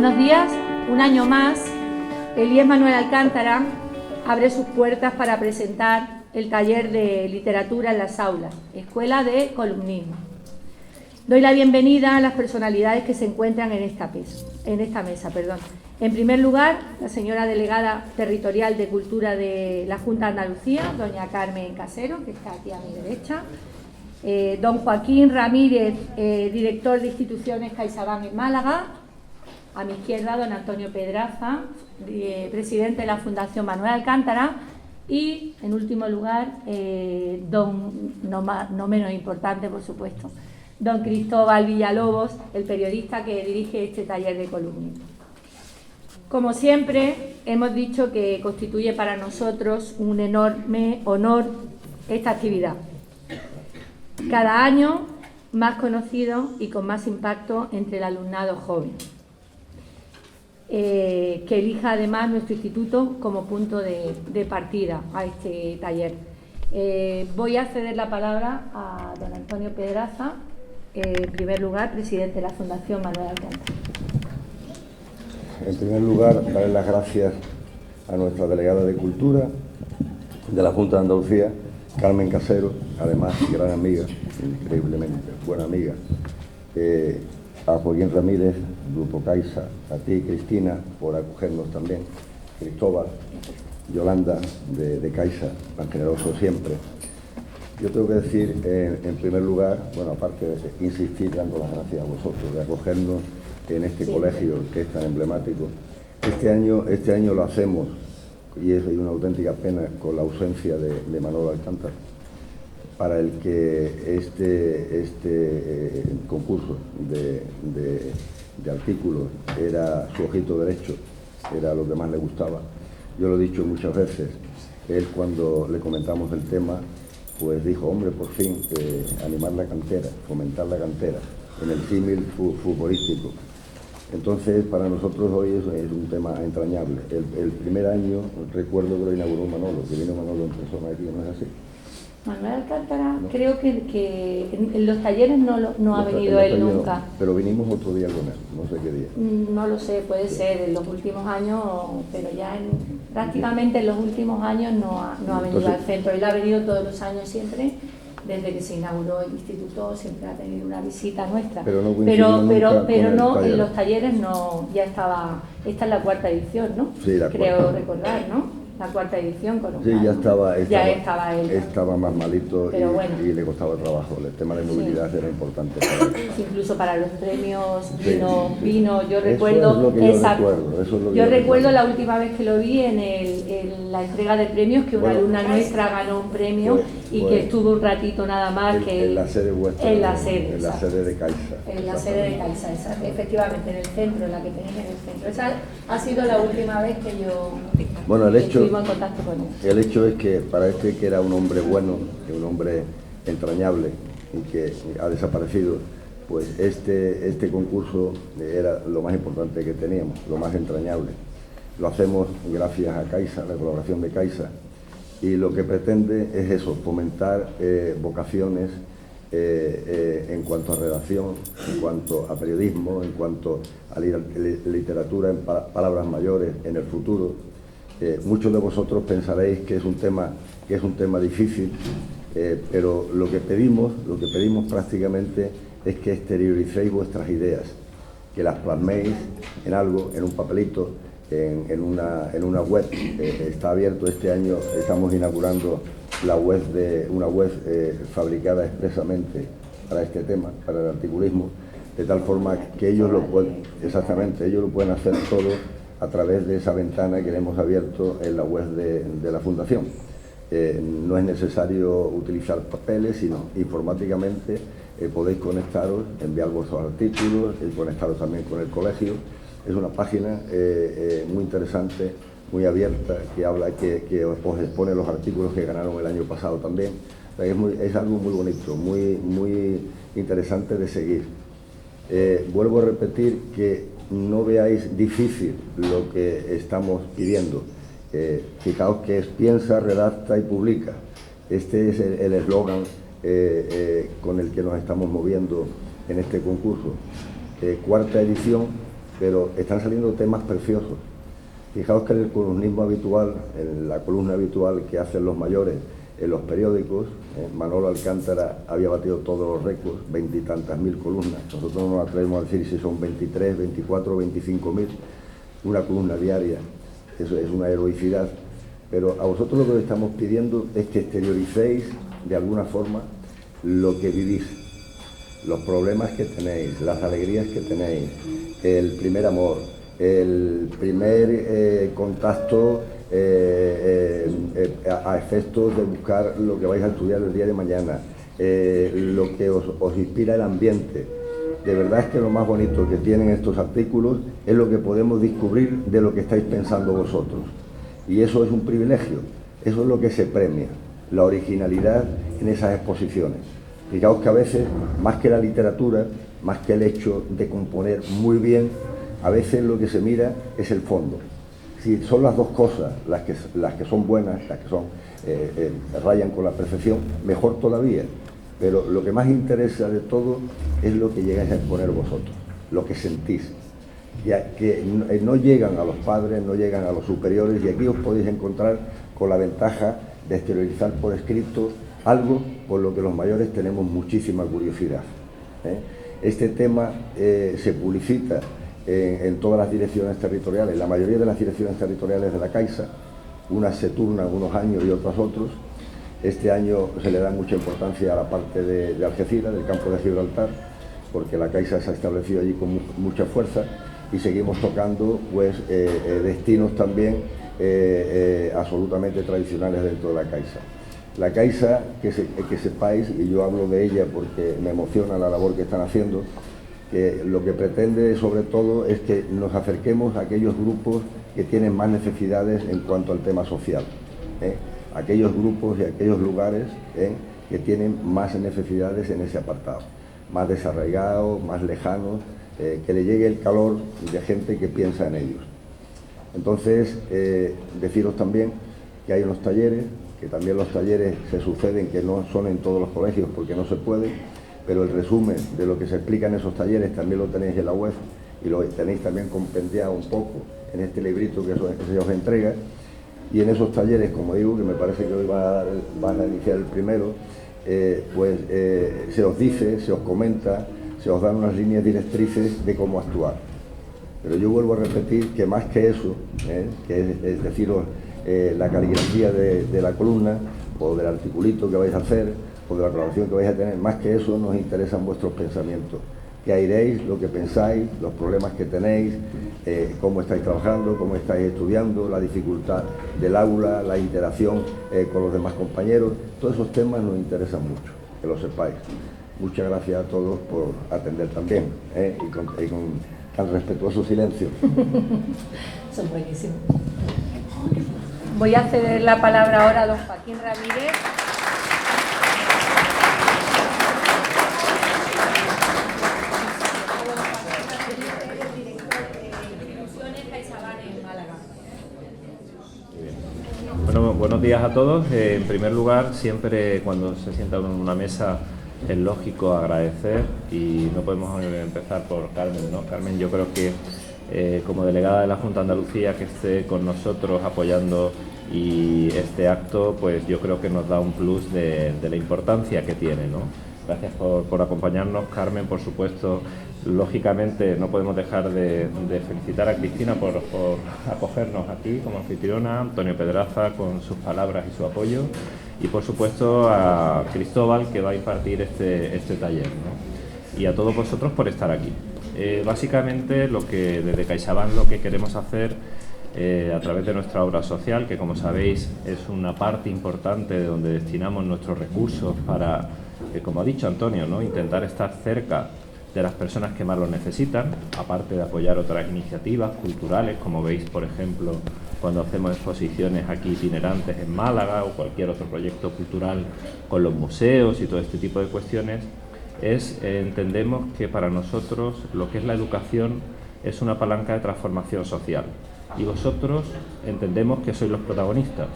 Buenos días, un año más, el IES Manuel Alcántara abre sus puertas para presentar el taller de literatura en las aulas, Escuela de Columnismo. Doy la bienvenida a las personalidades que se encuentran en esta mesa. En primer lugar, la señora delegada territorial de Cultura de la Junta de Andalucía, doña Carmen Casero, que está aquí a mi derecha. Don Joaquín Ramírez, director de instituciones CaixaBank en Málaga. A mi izquierda, don Antonio Pedraza, presidente de la Fundación Manuel Alcántara. Y, en último lugar, no menos importante, por supuesto, don Cristóbal Villalobos, el periodista que dirige este taller de columnismo. Como siempre, hemos dicho que constituye para nosotros un enorme honor esta actividad. Cada año más conocido y con más impacto entre el alumnado joven, que elija además nuestro instituto como punto de partida a este taller. Voy a ceder la palabra a don Antonio Pedraza, en primer lugar, presidente de la Fundación Manuel Alcántara. En primer lugar, darle las gracias a nuestra delegada de Cultura de la Junta de Andalucía, Carmen Casero, además gran amiga, increíblemente buena amiga, a Joaquín Ramírez, Grupo Caixa, a ti, Cristina, por acogernos también, Cristóbal, Yolanda, de Caixa, tan generoso siempre. Yo tengo que decir, en primer lugar, bueno, aparte de insistir dando las gracias a vosotros, de acogernos en este colegio que es tan emblemático. Este año lo hacemos, y es una auténtica pena, con la ausencia de Manuel Alcántara, para el que este concurso de artículos era su ojito derecho, era lo que más le gustaba. Yo lo he dicho muchas veces, él cuando le comentamos el tema, pues dijo, hombre, por fin, animar la cantera, fomentar la cantera, en el símil futbolístico. Entonces, para nosotros hoy es un tema entrañable. El primer año, recuerdo que lo inauguró Manolo, que vino Manolo en persona aquí, ¿no es así? Manuel Alcántara, no. Creo que en los talleres no ha venido él nunca. No, pero vinimos otro día con él, no sé qué día. No lo sé, puede ser en los últimos años, pero ya prácticamente en los últimos años no ha venido al centro. Él ha venido todos los años siempre. Desde que se inauguró el instituto siempre ha tenido una visita nuestra, pero no en los talleres no, ya estaba. Esta es la cuarta edición, ¿no? Sí, creo recordar, ¿no? La cuarta edición con sí, ya estaba él. Estaba más malito y le costaba trabajo. El tema de movilidad era importante para él. Incluso para los premios vino. Yo recuerdo yo recuerdo la última vez que lo vi en la entrega de premios, que una alumna nuestra ganó un premio y que estuvo un ratito nada más en la sede vuestra, en la sede de Caixa. En la sede de Caixa, efectivamente, en el centro, en la que tenéis en el centro. Esa ha sido la última vez que yo estuvimos en contacto con él. El hecho es que para este, que era un hombre bueno, un hombre entrañable y que ha desaparecido, pues este concurso era lo más importante que teníamos, lo más entrañable. Lo hacemos gracias a Caixa, la colaboración de Caixa, y lo que pretende es eso, fomentar vocaciones en cuanto a redacción, en cuanto a periodismo, en cuanto a literatura en palabras mayores en el futuro. Muchos de vosotros pensaréis que es un tema difícil, pero lo que pedimos prácticamente es que exterioricéis vuestras ideas, que las plasméis en algo, en un papelito, en una web. Está abierto este año, estamos inaugurando una web fabricada expresamente para este tema, para el articulismo, de tal forma que ellos lo pueden hacer todo a través de esa ventana que le hemos abierto en la web de la Fundación. No es necesario utilizar papeles, sino informáticamente podéis conectaros, enviar vuestros artículos y conectaros también con el colegio. Es una página muy interesante, muy abierta, que os expone los artículos que ganaron el año pasado también. O sea, es algo muy bonito, muy interesante de seguir. Vuelvo a repetir que no veáis difícil lo que estamos pidiendo. Fijaos que es piensa, redacta y publica. Este es el eslogan con el que nos estamos moviendo en este concurso. Cuarta edición, pero están saliendo temas preciosos. Fijaos que en el columnismo habitual, en la columna habitual que hacen los mayores en los periódicos, Manolo Alcántara había batido todos los récords, 20 y tantas mil columnas. Nosotros no nos atrevemos a decir si son 23, 24 o 25 mil, una columna diaria. Eso es una heroicidad. Pero a vosotros lo que os estamos pidiendo es que exterioricéis de alguna forma lo que vivís, los problemas que tenéis, las alegrías que tenéis, el primer amor, el primer contacto a efectos de buscar lo que vais a estudiar el día de mañana, lo que os inspira el ambiente. De verdad es que lo más bonito que tienen estos artículos es lo que podemos descubrir de lo que estáis pensando vosotros. Y eso es un privilegio, eso es lo que se premia, la originalidad en esas exposiciones. Fijaos que a veces, más que la literatura, más que el hecho de componer muy bien, a veces lo que se mira es el fondo. Si son las dos cosas las que son buenas, las que son rayan con la perfección, mejor todavía. Pero lo que más interesa de todo es lo que llegáis a exponer vosotros, lo que sentís. Ya que no llegan a los padres, no llegan a los superiores, y aquí os podéis encontrar con la ventaja de exteriorizar por escrito algo por lo que los mayores tenemos muchísima curiosidad. Este tema se publicita en todas las direcciones territoriales, la mayoría de las direcciones territoriales de la Caixa. Unas se turnan unos años y otras otros. Este año se le da mucha importancia a la parte de Algeciras, del campo de Gibraltar, porque la Caixa se ha establecido allí con mucha fuerza, y seguimos tocando pues destinos también absolutamente tradicionales dentro de la Caixa. La Caixa, que sepáis, y yo hablo de ella porque me emociona la labor que están haciendo, que lo que pretende sobre todo es que nos acerquemos a aquellos grupos que tienen más necesidades en cuanto al tema social, aquellos grupos y aquellos lugares que tienen más necesidades en ese apartado, más desarraigados, más lejanos, que le llegue el calor de gente que piensa en ellos. Entonces, deciros también que hay unos talleres, que también los talleres se suceden, que no son en todos los colegios porque no se puede, pero el resumen de lo que se explica en esos talleres también lo tenéis en la web, y lo tenéis también compendiado un poco en este librito que se os entrega. Y en esos talleres, como digo, que me parece que hoy van a iniciar el primero, se os dice, se os comenta, se os dan unas líneas directrices de cómo actuar. Pero yo vuelvo a repetir que más que eso, que es deciros la caligrafía de la columna, o del articulito que vais a hacer, o de la colaboración que vais a tener, más que eso nos interesan vuestros pensamientos. Que airéis lo que pensáis, los problemas que tenéis, cómo estáis trabajando, cómo estáis estudiando, la dificultad del aula, la interacción con los demás compañeros. Todos esos temas nos interesan mucho, que lo sepáis. Muchas gracias a todos por atender también, y con tan respetuoso silencio. Son buenísimos. Voy a ceder la palabra ahora a don Joaquín Ramírez. Bueno, buenos días a todos. En primer lugar, siempre cuando se sienta uno en una mesa es lógico agradecer, y no podemos empezar por Carmen, ¿no? Carmen, yo creo que como delegada de la Junta de Andalucía, que esté con nosotros apoyando y este acto, pues yo creo que nos da un plus de la importancia que tiene, ¿no? Gracias por acompañarnos, Carmen. Por supuesto, lógicamente no podemos dejar de felicitar a Cristina por acogernos aquí como anfitriona, Antonio Pedraza con sus palabras y su apoyo, y por supuesto a Cristóbal, que va a impartir este taller, ¿no? Y a todos vosotros por estar aquí. Básicamente desde CaixaBank lo que queremos hacer a través de nuestra obra social, que como sabéis es una parte importante de donde destinamos nuestros recursos para, como ha dicho Antonio, ¿no?, intentar estar cerca de las personas que más lo necesitan, aparte de apoyar otras iniciativas culturales, como veis, por ejemplo, cuando hacemos exposiciones aquí itinerantes en Málaga, o cualquier otro proyecto cultural con los museos y todo este tipo de cuestiones. Entendemos que para nosotros lo que es la educación es una palanca de transformación social, y vosotros entendemos que sois los protagonistas.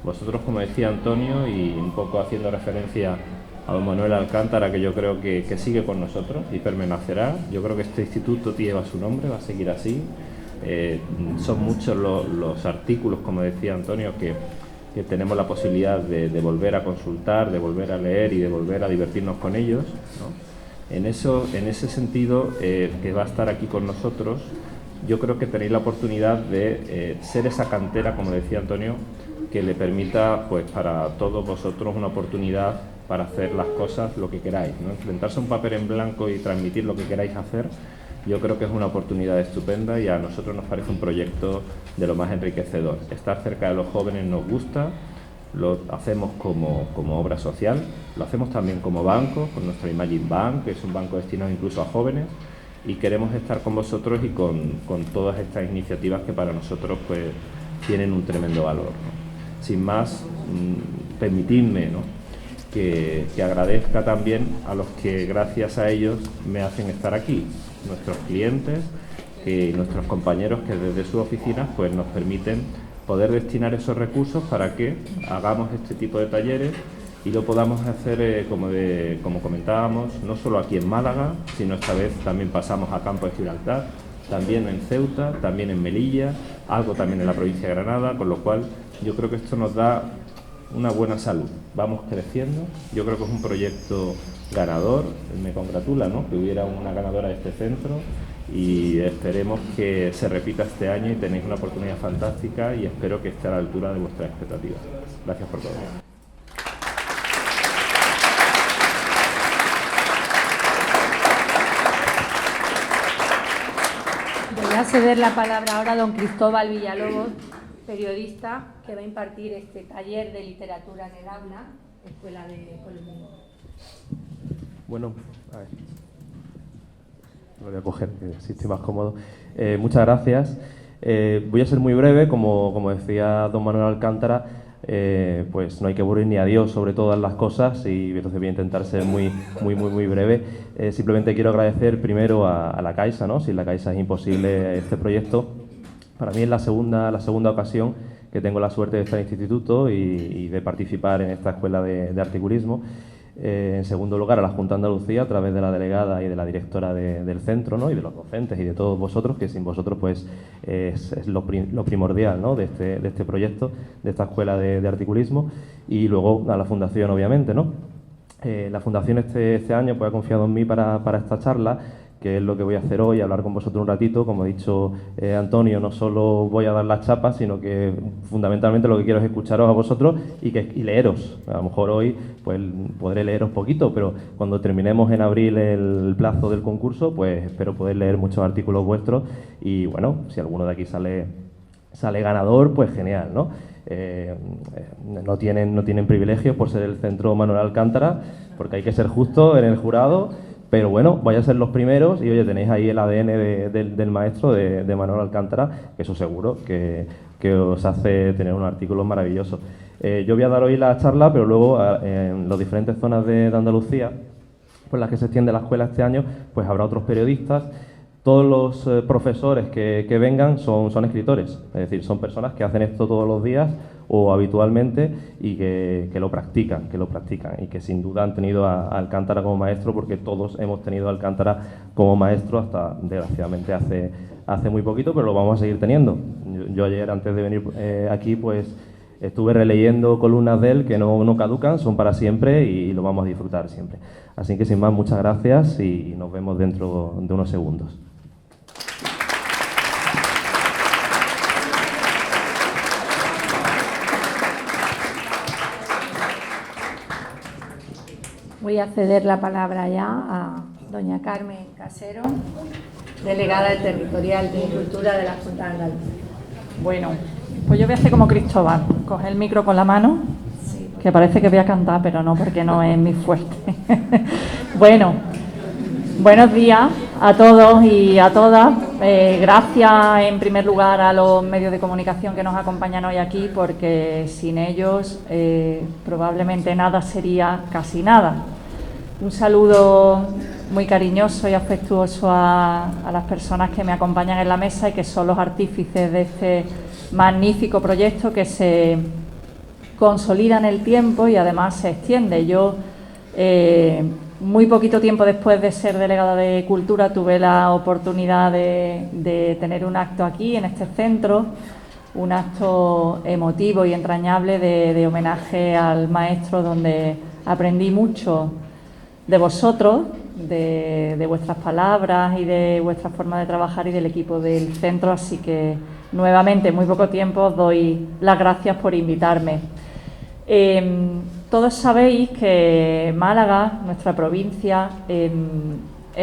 Vosotros, como decía Antonio, y un poco haciendo referencia a don Manuel Alcántara, que yo creo que sigue con nosotros y permanecerá. Yo creo que este instituto lleva su nombre, va a seguir así. Son muchos los artículos, como decía Antonio, que tenemos la posibilidad de volver a consultar, de volver a leer y de volver a divertirnos con ellos, ¿no? En ese sentido, que va a estar aquí con nosotros, yo creo que tenéis la oportunidad de ser esa cantera, como decía Antonio, que le permita, pues, para todos vosotros una oportunidad para hacer las cosas lo que queráis, ¿no? Enfrentarse a un papel en blanco y transmitir lo que queráis hacer, yo creo que es una oportunidad estupenda y a nosotros nos parece un proyecto de lo más enriquecedor. Estar cerca de los jóvenes nos gusta, lo hacemos como obra social, lo hacemos también como banco, con nuestro Imagine Bank, que es un banco destinado incluso a jóvenes, y queremos estar con vosotros y con todas estas iniciativas que para nosotros, pues, tienen un tremendo valor, ¿no? Sin más, permitidme, ¿no?, que agradezca también a los que gracias a ellos me hacen estar aquí, nuestros clientes y nuestros compañeros que desde sus oficinas, pues, nos permiten poder destinar esos recursos para que hagamos este tipo de talleres y lo podamos hacer, como comentábamos, no solo aquí en Málaga, sino esta vez también pasamos a Campo de Gibraltar, también en Ceuta, también en Melilla, algo también en la provincia de Granada, con lo cual yo creo que esto nos da una buena salud. Vamos creciendo, yo creo que es un proyecto ganador, me congratula, ¿no?, que hubiera una ganadora de este centro y esperemos que se repita este año y tenéis una oportunidad fantástica y espero que esté a la altura de vuestras expectativas. Gracias por todo. Voy a ceder la palabra ahora a don Cristóbal Villalobos, periodista, que va a impartir este taller de literatura en el aula, Escuela de Columnismo. Bueno, a ver, lo voy a coger, que así estoy más cómodo. Muchas gracias. Voy a ser muy breve, como decía don Manuel Alcántara, pues no hay que aburrir ni a Dios sobre todas las cosas y entonces voy a intentar ser muy breve. Simplemente quiero agradecer primero a la Caixa, ¿no? Sin la Caixa es imposible este proyecto. Para mí es la segunda ocasión que tengo la suerte de estar en este instituto y de participar en esta escuela de articulismo. En segundo lugar, a la Junta de Andalucía, a través de la delegada y de la directora del centro, ¿no?, y de los docentes y de todos vosotros, que sin vosotros pues es lo primordial, ¿no?, de este proyecto, de esta escuela de articulismo, y luego a la Fundación, obviamente, ¿no? La Fundación este año pues ha confiado en mí para esta charla, que es lo que voy a hacer hoy, hablar con vosotros un ratito. Como ha dicho Antonio, no solo voy a dar las chapas, sino que fundamentalmente lo que quiero es escucharos a vosotros y leeros. A lo mejor hoy pues podré leeros poquito, pero cuando terminemos en abril el plazo del concurso, pues espero poder leer muchos artículos vuestros y, bueno, si alguno de aquí sale ganador, pues genial, ¿no? No tienen privilegios por ser el Centro Manuel Alcántara, porque hay que ser justo en el jurado. Pero bueno, vais a ser los primeros y, oye, tenéis ahí el ADN del maestro, de Manuel Alcántara, que eso seguro que os hace tener un artículo maravilloso. Yo voy a dar hoy la charla, pero luego en las diferentes zonas de Andalucía, por las que se extiende la escuela este año, pues habrá otros periodistas. Todos los profesores que vengan son escritores, es decir, son personas que hacen esto todos los días o habitualmente y que lo practican y que sin duda han tenido a Alcántara como maestro, porque todos hemos tenido a Alcántara como maestro hasta, desgraciadamente, hace muy poquito, pero lo vamos a seguir teniendo. Yo ayer, antes de venir aquí, pues estuve releyendo columnas de él que no caducan, son para siempre y lo vamos a disfrutar siempre. Así que, sin más, muchas gracias y nos vemos dentro de unos segundos. Voy a ceder la palabra ya a doña Carmen Casero, delegada territorial de Cultura de la Junta de Andalucía. Bueno, pues yo voy a hacer como Cristóbal, coger el micro con la mano, que parece que voy a cantar, pero no, porque no es mi fuerte. Bueno, buenos días a todos y a todas. Gracias en primer lugar a los medios de comunicación que nos acompañan hoy aquí, porque sin ellos probablemente nada sería casi nada. Un saludo muy cariñoso y afectuoso a las personas que me acompañan en la mesa y que son los artífices de este magnífico proyecto que se consolida en el tiempo y además se extiende. Yo Muy poquito tiempo después de ser delegada de Cultura tuve la oportunidad de tener un acto aquí, en este centro, un acto emotivo y entrañable de homenaje al maestro, donde aprendí mucho de vosotros, de vuestras palabras y de vuestra forma de trabajar y del equipo del centro, así que nuevamente en muy poco tiempo os doy las gracias por invitarme. Todos sabéis que Málaga, nuestra provincia, es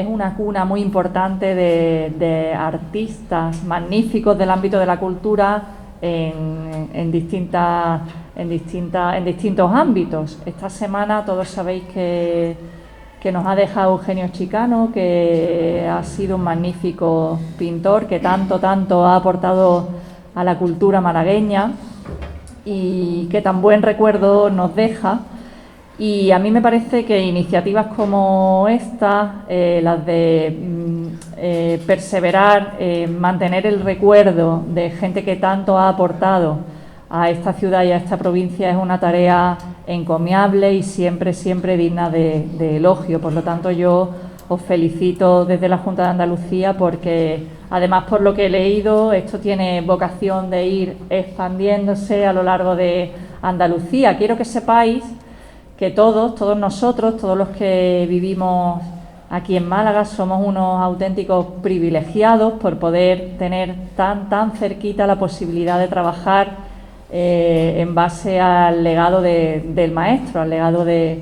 una cuna muy importante de artistas magníficos del ámbito de la cultura en distintos ámbitos. Esta semana todos sabéis que nos ha dejado Eugenio Chicano, que ha sido un magnífico pintor, que tanto ha aportado a la cultura malagueña y que tan buen recuerdo nos deja. Y a mí me parece que iniciativas como esta, las de perseverar, mantener el recuerdo de gente que tanto ha aportado a esta ciudad y a esta provincia, es una tarea encomiable y siempre digna de elogio. Por lo tanto, yo os felicito desde la Junta de Andalucía, porque además, por lo que he leído, esto tiene vocación de ir expandiéndose a lo largo de Andalucía. Quiero que sepáis que todos nosotros, todos los que vivimos aquí en Málaga, somos unos auténticos privilegiados por poder tener tan cerquita la posibilidad de trabajar en base al legado del maestro, al legado de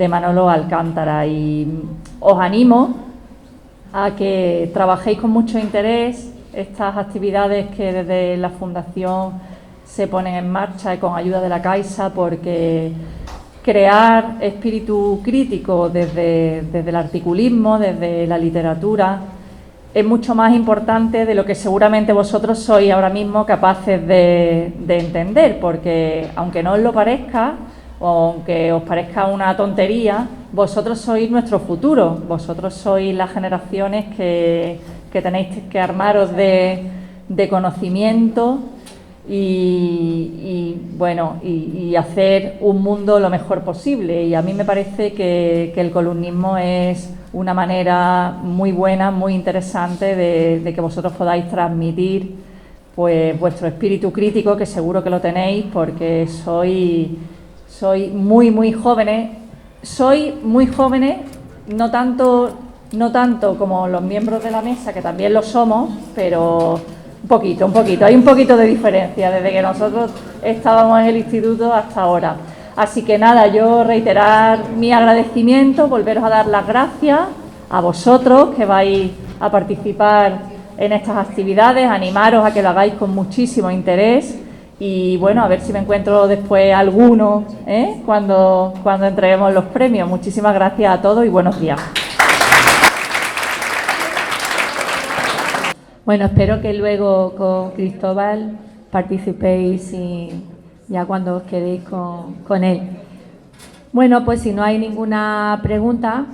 Manolo Alcántara. Y os animo a que trabajéis con mucho interés estas actividades que desde la Fundación se ponen en marcha y con ayuda de la Caixa, porque crear espíritu crítico desde el articulismo, desde la literatura, es mucho más importante de lo que seguramente vosotros sois ahora mismo capaces de entender, porque aunque no os lo parezca, o aunque os parezca una tontería, vosotros sois nuestro futuro, vosotros sois las generaciones que tenéis que armaros de conocimiento y hacer un mundo lo mejor posible. Y a mí me parece que el columnismo es una manera muy buena, muy interesante de que vosotros podáis transmitir pues vuestro espíritu crítico, que seguro que lo tenéis, porque sois muy jóvenes. Sois muy jóvenes, no tanto como los miembros de la mesa, que también lo somos, pero un poquito, hay un poquito de diferencia desde que nosotros estábamos en el instituto hasta ahora. Así que nada, yo reiterar mi agradecimiento, volveros a dar las gracias a vosotros que vais a participar en estas actividades, animaros a que lo hagáis con muchísimo interés y bueno, a ver si me encuentro después alguno cuando entreguemos los premios. Muchísimas gracias a todos y buenos días. Bueno, espero que luego con Cristóbal participéis y ya cuando os quedéis con él. Bueno, pues si no hay ninguna pregunta,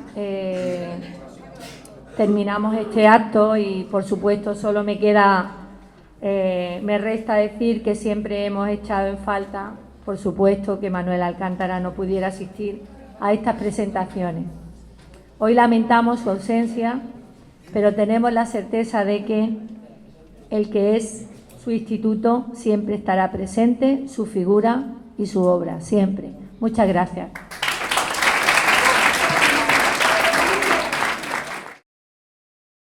terminamos este acto y por supuesto solo me resta decir que siempre hemos echado en falta, por supuesto, que Manuel Alcántara no pudiera asistir a estas presentaciones. Hoy lamentamos su ausencia, pero tenemos la certeza de que el que es su instituto siempre estará presente, su figura y su obra, siempre. Muchas gracias.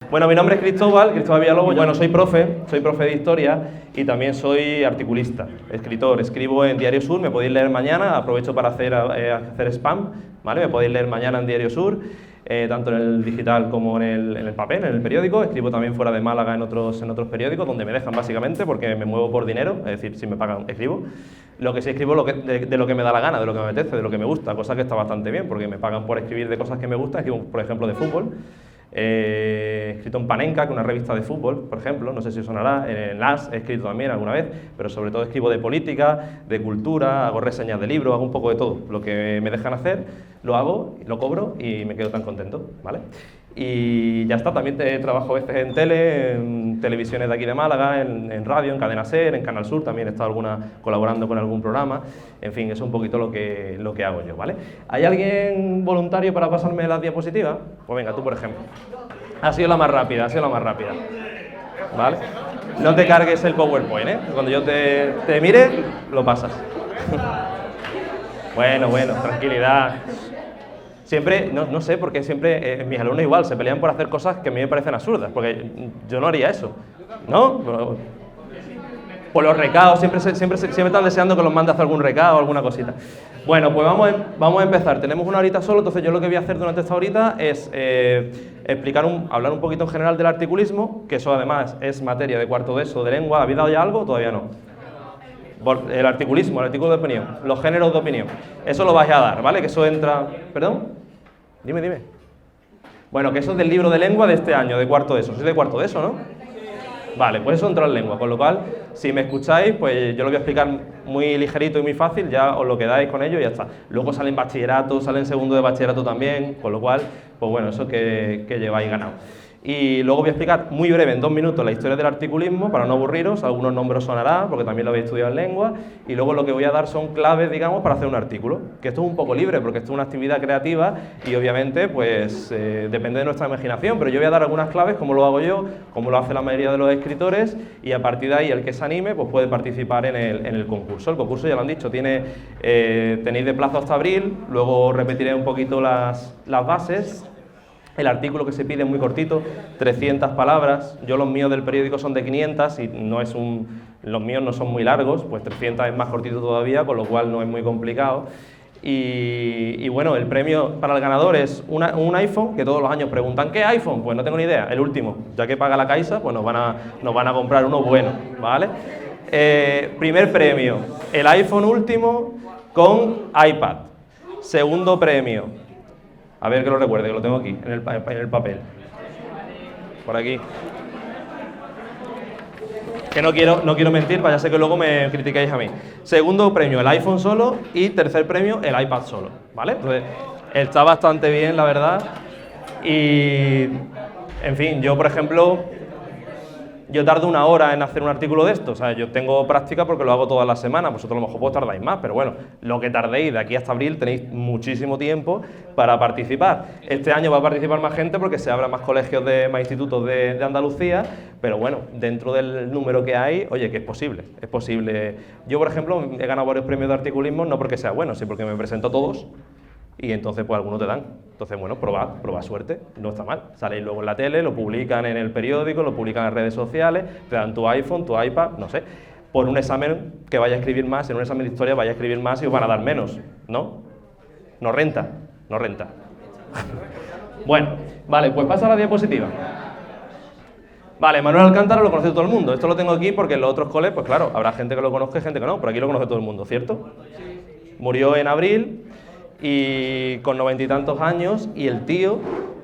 Bueno, mi nombre es Cristóbal Villalobos. Bueno, soy profe de Historia y también soy articulista, escritor. Escribo en Diario Sur, me podéis leer mañana, aprovecho para hacer spam, ¿vale? Me podéis leer mañana en Diario Sur, tanto en el digital como en el papel, en el periódico. Escribo también fuera de Málaga en otros periódicos, donde me dejan básicamente, porque me muevo por dinero, es decir, si me pagan, escribo. Lo que sí escribo de lo que me da la gana, de lo que me apetece, de lo que me gusta, cosa que está bastante bien, porque me pagan por escribir de cosas que me gustan. Escribo, por ejemplo, de fútbol. He escrito en Panenka, que es una revista de fútbol, por ejemplo, no sé si os sonará, en LAS he escrito también alguna vez, pero sobre todo escribo de política, de cultura, hago reseñas de libros, hago un poco de todo. Lo que me dejan hacer, lo hago, lo cobro y me quedo tan contento, ¿vale? Y ya está, también trabajo a veces en tele, en televisiones de aquí de Málaga, en radio, en Cadena SER, en Canal Sur, también he estado colaborando con algún programa. En fin, eso es un poquito lo que hago yo, ¿vale? ¿Hay alguien voluntario para pasarme las diapositivas? Pues venga, tú por ejemplo. Ha sido la más rápida, ¿vale? No te cargues el PowerPoint, ¿eh? Cuando yo te mire, lo pasas. Bueno, tranquilidad. Siempre, no sé, porque siempre mis alumnos igual se pelean por hacer cosas que a mí me parecen absurdas, porque yo no haría eso, ¿no? Por los recados, siempre están deseando que los mande a hacer algún recado o alguna cosita. Bueno, pues vamos a empezar. Tenemos una horita solo, entonces yo lo que voy a hacer durante esta horita es hablar un poquito en general del articulismo, que eso además es materia de cuarto de ESO de lengua. ¿Habéis dado ya algo? Todavía no. El articulismo, el artículo de opinión, los géneros de opinión. Eso lo vais a dar, ¿vale? Que eso entra... ¿Perdón? Dime. Bueno, que eso es del libro de lengua de este año, de cuarto de ESO. Sois de cuarto de ESO, ¿no? Vale, pues eso entra en lengua, con lo cual, si me escucháis, pues yo lo voy a explicar muy ligerito y muy fácil, ya os lo quedáis con ello y ya está. Luego salen bachillerato, salen segundo de bachillerato también, con lo cual, pues bueno, eso que lleváis ganado. Y luego voy a explicar muy breve, en 2 minutos, la historia del articulismo, para no aburriros, algunos nombres os sonará, porque también lo habéis estudiado en lengua, y luego lo que voy a dar son claves, digamos, para hacer un artículo, que esto es un poco libre, porque esto es una actividad creativa, y obviamente, pues, depende de nuestra imaginación, pero yo voy a dar algunas claves, como lo hago yo, como lo hace la mayoría de los escritores, y a partir de ahí, el que se anime, pues puede participar en el concurso. El concurso, ya lo han dicho, tenéis de plazo hasta abril, luego repetiré un poquito las bases. El artículo que se pide es muy cortito, 300 palabras. Yo los míos del periódico son de 500 y los míos no son muy largos, pues 300 es más cortito todavía, con lo cual no es muy complicado. Y bueno, el premio para el ganador es un iPhone, que todos los años preguntan, ¿qué iPhone? Pues no tengo ni idea, el último. Ya que paga la Caixa, pues nos van a comprar uno bueno, ¿vale? Primer premio, el iPhone último con iPad. Segundo premio. A ver que lo recuerde, que lo tengo aquí, en el papel. Por aquí. Que no quiero mentir, vaya a ser que luego me critiquéis a mí. Segundo premio, el iPhone solo. Y tercer premio, el iPad solo. ¿Vale? Entonces, está bastante bien, la verdad. Y, en fin, yo, por ejemplo, yo tardo 1 hora en hacer un artículo de esto. O sea, yo tengo práctica porque lo hago todas las semanas. Vosotros a lo mejor tardáis más, pero bueno, lo que tardéis de aquí hasta abril tenéis muchísimo tiempo para participar. Este año va a participar más gente porque se abran más colegios, más institutos de Andalucía, pero bueno, dentro del número que hay, oye, que es posible, es posible. Yo, por ejemplo, he ganado varios premios de articulismo, no porque sea bueno, sino porque me presento a todos, y entonces pues algunos te dan. Entonces, bueno, probad suerte, no está mal. Saléis luego en la tele, lo publican en el periódico, lo publican en redes sociales, te dan tu iPhone, tu iPad, no sé. Por un examen que vaya a escribir más, en un examen de historia vaya a escribir más y os van a dar menos, ¿no? No renta. Bueno, vale, pues pasa a la diapositiva. Vale, Manuel Alcántara lo conoce todo el mundo. Esto lo tengo aquí porque en los otros coles, pues claro, habrá gente que lo conozca y gente que no, pero aquí lo conoce todo el mundo, ¿cierto? Murió en abril y con 90 y tantos años, y el tío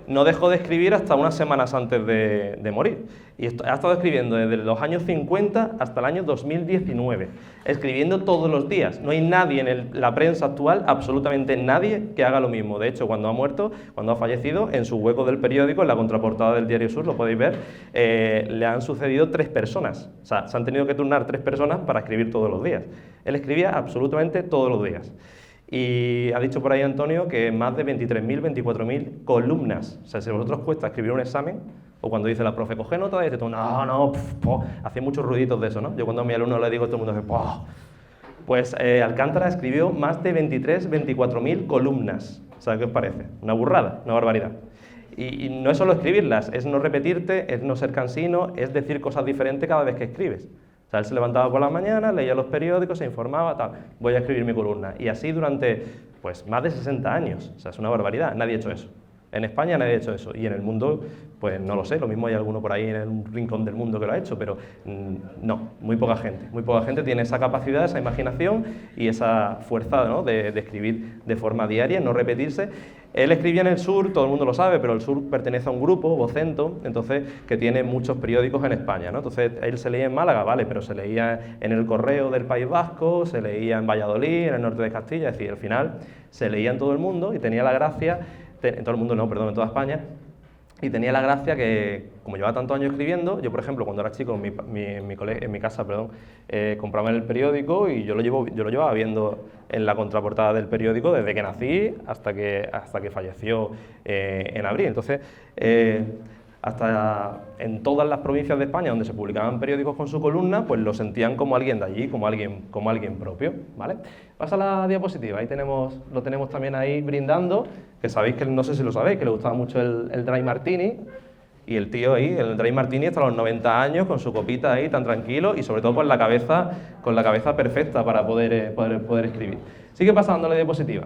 no dejó de escribir hasta unas semanas antes de morir. Y ha estado escribiendo desde los años 50 hasta el año 2019, escribiendo todos los días. No hay nadie en la prensa actual, absolutamente nadie, que haga lo mismo. De hecho, cuando ha muerto, cuando ha fallecido, en su hueco del periódico, en la contraportada del Diario Sur, lo podéis ver, le han sucedido 3 personas. O sea, se han tenido que turnar 3 personas para escribir todos los días. Él escribía absolutamente todos los días. Y ha dicho por ahí Antonio que más de 23.000, 24.000 columnas. O sea, si a vosotros cuesta escribir un examen, o cuando dice la profe, coge nota, y dice tú, hace muchos ruiditos de eso, ¿no? Yo cuando a mi alumno le digo, todo el mundo dice, Pues Alcántara escribió más de 24.000 columnas. ¿Sabes qué os parece? Una burrada, una barbaridad. Y no es solo escribirlas, es no repetirte, es no ser cansino, es decir cosas diferentes cada vez que escribes. O sea, él se levantaba por la mañana, leía los periódicos, se informaba, tal, voy a escribir mi columna. Y así durante, pues, más de 60 años. O sea, es una barbaridad, nadie ha hecho eso. En España nadie ha hecho eso, y en el mundo, pues no lo sé, lo mismo hay alguno por ahí en un rincón del mundo que lo ha hecho, pero no, muy poca gente tiene esa capacidad, esa imaginación y esa fuerza, ¿no?, de escribir de forma diaria, no repetirse. Él escribía en el Sur, todo el mundo lo sabe, pero el Sur pertenece a un grupo, Vocento, entonces, que tiene muchos periódicos en España, ¿no? Entonces, él se leía en Málaga, vale, pero se leía en El Correo del País Vasco, se leía en Valladolid, en el norte de Castilla, es decir, al final se leía en todo el mundo y tenía la gracia, en todo el mundo no, perdón, en toda España, y tenía la gracia que, como llevaba tantos años escribiendo, yo, por ejemplo, cuando era chico, en mi casa, compraba el periódico y yo lo llevaba viendo en la contraportada del periódico desde que nací hasta que falleció en abril. Entonces, hasta en todas las provincias de España donde se publicaban periódicos con su columna, pues lo sentían como alguien de allí, como alguien propio, ¿vale? Pasa la diapositiva, ahí lo tenemos también ahí brindando, que sabéis que, no sé si lo sabéis, que le gustaba mucho el Dry Martini, y el tío ahí, el Dry Martini hasta los 90 años, con su copita ahí tan tranquilo y sobre todo con la cabeza perfecta para poder escribir. Sigue pasando la diapositiva.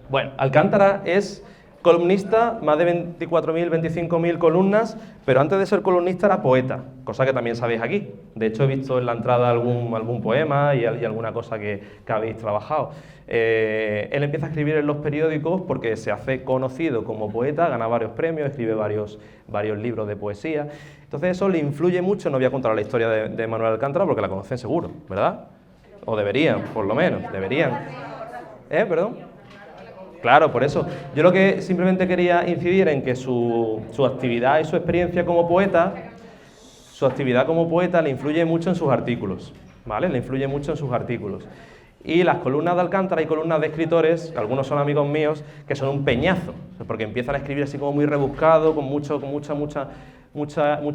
Bueno, Alcántara es columnista, más de 24.000, 25.000 columnas, pero antes de ser columnista era poeta, cosa que también sabéis aquí. De hecho, he visto en la entrada algún poema y alguna cosa que habéis trabajado. Él empieza a escribir en los periódicos porque se hace conocido como poeta, gana varios premios, escribe varios libros de poesía. Entonces eso le influye mucho. No voy a contar la historia de Manuel Alcántara porque la conocen seguro, ¿verdad? O deberían, por lo menos, deberían. ¿Perdón? Claro, por eso. Yo lo que simplemente quería incidir en que su actividad y su experiencia como poeta, le influye mucho en sus artículos, ¿vale? Le influye mucho en sus artículos. Y las columnas de Alcántara y columnas de escritores, algunos son amigos míos, que son un peñazo, porque empiezan a escribir así como muy rebuscado, con mucha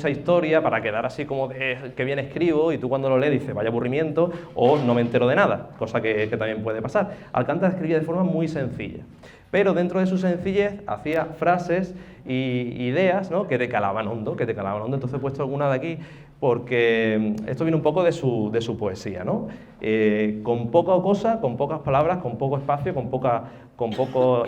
historia, para quedar así como de que bien escribo, y tú cuando lo lees dices, vaya aburrimiento, o no me entero de nada, cosa que también puede pasar. Alcántara escribía de forma muy sencilla, pero dentro de su sencillez hacía frases y ideas, ¿no?, que te calaban hondo, Entonces he puesto alguna de aquí porque esto viene un poco de su poesía, ¿no? Con poca cosa, con pocas palabras, con poco espacio, con poca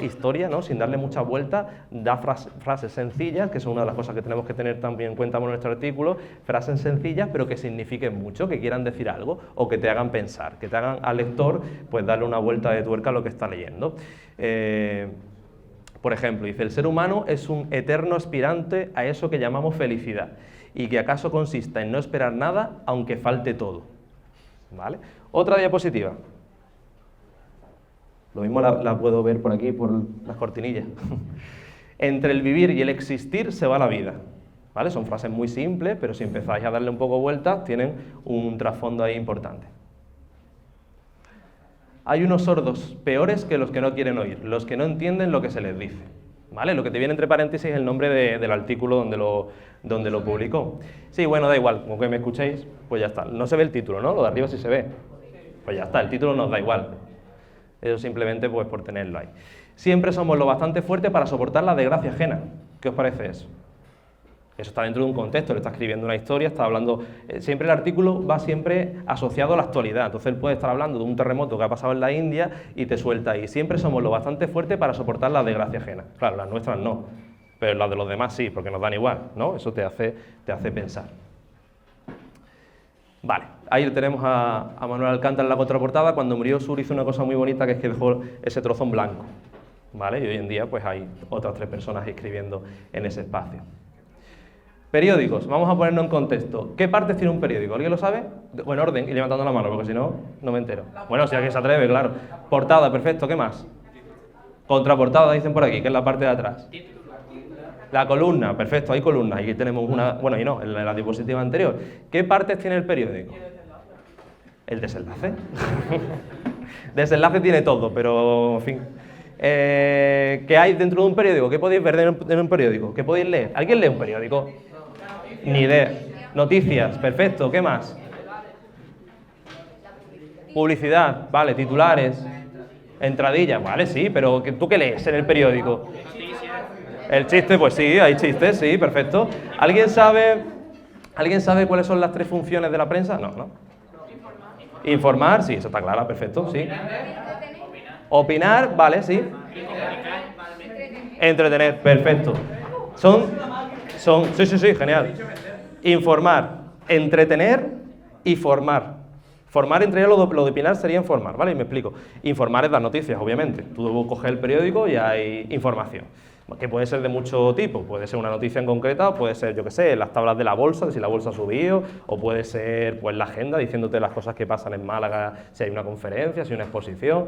historia, ¿no?, sin darle mucha vuelta, da frases sencillas, que son una de las cosas que tenemos que tener también en cuenta en nuestro artículo, frases sencillas pero que signifiquen mucho, que quieran decir algo o que te hagan pensar, que te hagan al lector pues darle una vuelta de tuerca a lo que está leyendo. Por ejemplo, dice, el ser humano es un eterno aspirante a eso que llamamos felicidad y que acaso consista en no esperar nada aunque falte todo, ¿vale? Otra diapositiva. Lo mismo la puedo ver por aquí, por las cortinillas. Entre el vivir y el existir se va la vida, ¿vale? Son frases muy simples, pero si empezáis a darle un poco vueltas, tienen un trasfondo ahí importante. Hay unos sordos peores que los que no quieren oír, los que no entienden lo que se les dice, ¿vale? Lo que te viene entre paréntesis es el nombre del artículo donde lo publicó. Sí, bueno, da igual, como que me escuchéis, pues ya está. No se ve el título, ¿no? Lo de arriba sí se ve. Pues ya está, el título nos da igual. Eso simplemente pues por tenerlo ahí. Siempre somos lo bastante fuertes para soportar la desgracia ajena. ¿Qué os parece eso? Eso está dentro de un contexto, le está escribiendo una historia, está hablando... siempre el artículo va siempre asociado a la actualidad, entonces él puede estar hablando de un terremoto que ha pasado en la India y te suelta ahí. Siempre somos lo bastante fuertes para soportar la desgracia ajena. Claro, las nuestras no, pero las de los demás sí, porque nos dan igual, ¿no? Eso te hace pensar. Vale, ahí tenemos a Manuel Alcántara en la contraportada. Cuando murió Sur hizo una cosa muy bonita, que es que dejó ese trozo en blanco, ¿vale? Y hoy en día pues hay otras 3 personas escribiendo en ese espacio. Periódicos, vamos a ponernos en contexto. ¿Qué partes tiene un periódico? ¿Alguien lo sabe? En orden, y levantando la mano, porque si no, no me entero. Bueno, si alguien se atreve, claro. Portada, perfecto, ¿qué más? Contraportada, dicen por aquí, que es la parte de atrás. La columna, perfecto, hay columnas. Aquí tenemos una, bueno, y no, en la diapositiva anterior. ¿Qué partes tiene el periódico? El desenlace. Desenlace tiene todo, pero, en fin. ¿Qué hay dentro de un periódico? ¿Qué podéis ver en un periódico? ¿Qué podéis leer? ¿Alguien lee un periódico? Ni idea. Noticias, perfecto. ¿Qué más? Publicidad, vale. Titulares. Entradillas, vale, sí, pero ¿tú qué lees en el periódico? El chiste, pues sí, hay chistes, sí, perfecto. ¿Alguien sabe cuáles son las 3 funciones de la prensa? No. Informar, sí, eso está claro, perfecto, sí. Opinar, vale, sí. Entretener, perfecto. Sí, genial. Informar, entretener y formar. Formar, entre ellos, lo de opinar sería informar, ¿vale? Y me explico. Informar es dar noticias, obviamente. Tú coges el periódico y hay información. que puede ser de mucho tipo, puede ser una noticia en concreta, o puede ser, yo qué sé, las tablas de la bolsa, de si la bolsa ha subido, o puede ser pues la agenda diciéndote las cosas que pasan en Málaga, si hay una conferencia, si hay una exposición.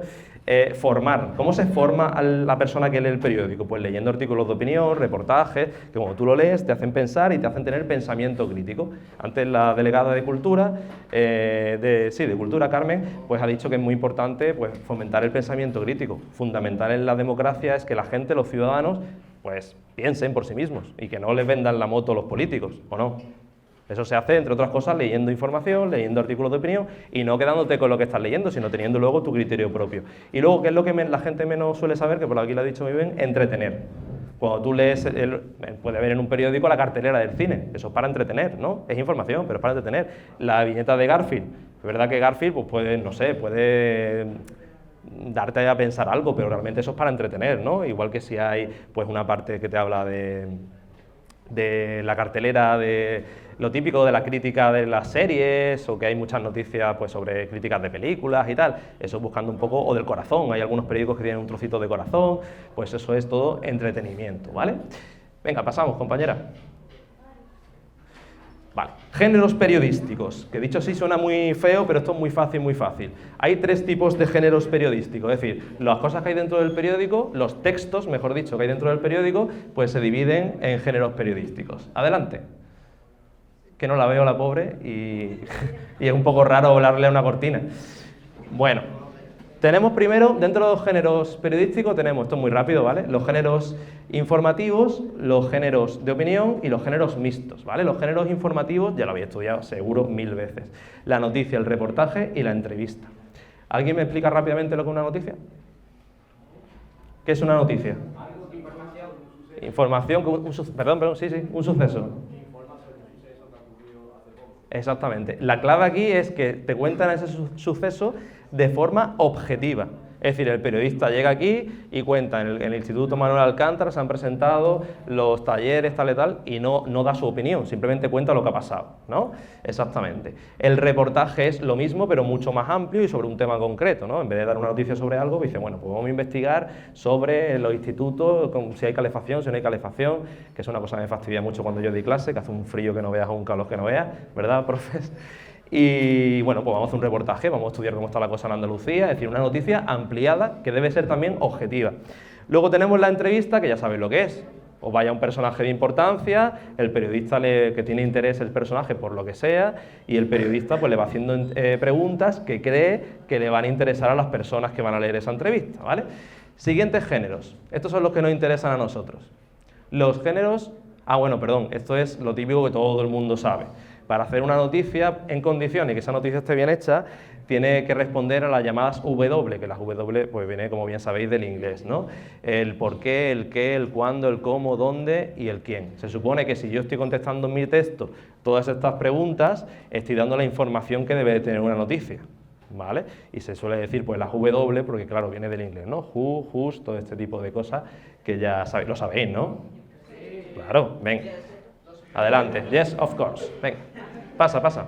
Formar, ¿cómo se forma a la persona que lee el periódico? Pues leyendo artículos de opinión, reportajes, que como tú lo lees te hacen pensar y te hacen tener pensamiento crítico. Antes la delegada de Cultura, de Cultura, Carmen, pues ha dicho que es muy importante pues, fomentar el pensamiento crítico. Fundamental en la democracia es que la gente, los ciudadanos, pues piensen por sí mismos y que no les vendan la moto los políticos, ¿o no? Eso se hace, entre otras cosas, leyendo información, leyendo artículos de opinión y no quedándote con lo que estás leyendo, sino teniendo luego tu criterio propio. Y luego, ¿qué es lo que la gente menos suele saber? Que por aquí lo ha dicho muy bien, entretener. Cuando tú lees, puede ver en un periódico la cartelera del cine, eso es para entretener, ¿no? Es información, pero es para entretener. La viñeta de Garfield, es verdad que Garfield pues puede, no sé, puede darte a pensar algo, pero realmente eso es para entretener, ¿no? Igual que si hay pues una parte que te habla de la cartelera, de lo típico de la crítica de las series, o que hay muchas noticias pues, sobre críticas de películas y tal, eso buscando un poco, o del corazón, hay algunos periódicos que tienen un trocito de corazón, pues eso es todo entretenimiento, ¿vale? Venga, pasamos, compañera. Vale, géneros periodísticos, que dicho así suena muy feo, pero esto es muy fácil, muy fácil. Hay 3 tipos de géneros periodísticos, es decir, las cosas que hay dentro del periódico, los textos, mejor dicho, que hay dentro del periódico, pues se dividen en géneros periodísticos. Adelante. Que no la veo la pobre y es un poco raro volarle a una cortina. Bueno, tenemos primero, dentro de los géneros periodísticos, tenemos, esto es muy rápido, ¿vale? Los géneros informativos, los géneros de opinión y los géneros mixtos, ¿vale? Los géneros informativos, ya lo habéis estudiado seguro 1000 veces. La noticia, el reportaje y la entrevista. ¿Alguien me explica rápidamente lo que es una noticia? ¿Qué es una noticia? Información, un suceso. Exactamente. La clave aquí es que te cuentan ese suceso de forma objetiva. Es decir, el periodista llega aquí y cuenta, en el Instituto Manuel Alcántara se han presentado los talleres, tal y tal, y no da su opinión, simplemente cuenta lo que ha pasado, ¿no? Exactamente. El reportaje es lo mismo, pero mucho más amplio y sobre un tema concreto, ¿no? En vez de dar una noticia sobre algo, dice, bueno, pues vamos a investigar sobre los institutos, si hay calefacción, si no hay calefacción, que es una cosa que me fastidia mucho cuando yo doy clase, que hace un frío que no veas o un calor que no veas, ¿verdad, profes? Y bueno, pues vamos a hacer un reportaje, vamos a estudiar cómo está la cosa en Andalucía, es decir, una noticia ampliada que debe ser también objetiva. Luego tenemos la entrevista, que ya sabéis lo que es. O vaya un personaje de importancia, el periodista que tiene interés el personaje por lo que sea, y el periodista pues le va haciendo preguntas que cree que le van a interesar a las personas que van a leer esa entrevista, ¿vale? Siguientes géneros. Estos son los que nos interesan a nosotros. Los géneros... esto es lo típico que todo el mundo sabe. Para hacer una noticia en condiciones y que esa noticia esté bien hecha, tiene que responder a las llamadas W, que las W pues viene, como bien sabéis, del inglés, ¿no? El por qué, el qué, el cuándo, el cómo, dónde y el quién. Se supone que si yo estoy contestando en mi texto todas estas preguntas, estoy dando la información que debe de tener una noticia, ¿vale? Y se suele decir pues las W porque claro, viene del inglés, ¿no? Who, whose, todo este tipo de cosas que ya sabéis, lo sabéis, ¿no? Claro, venga. Adelante. Yes, of course. Venga. Pasa.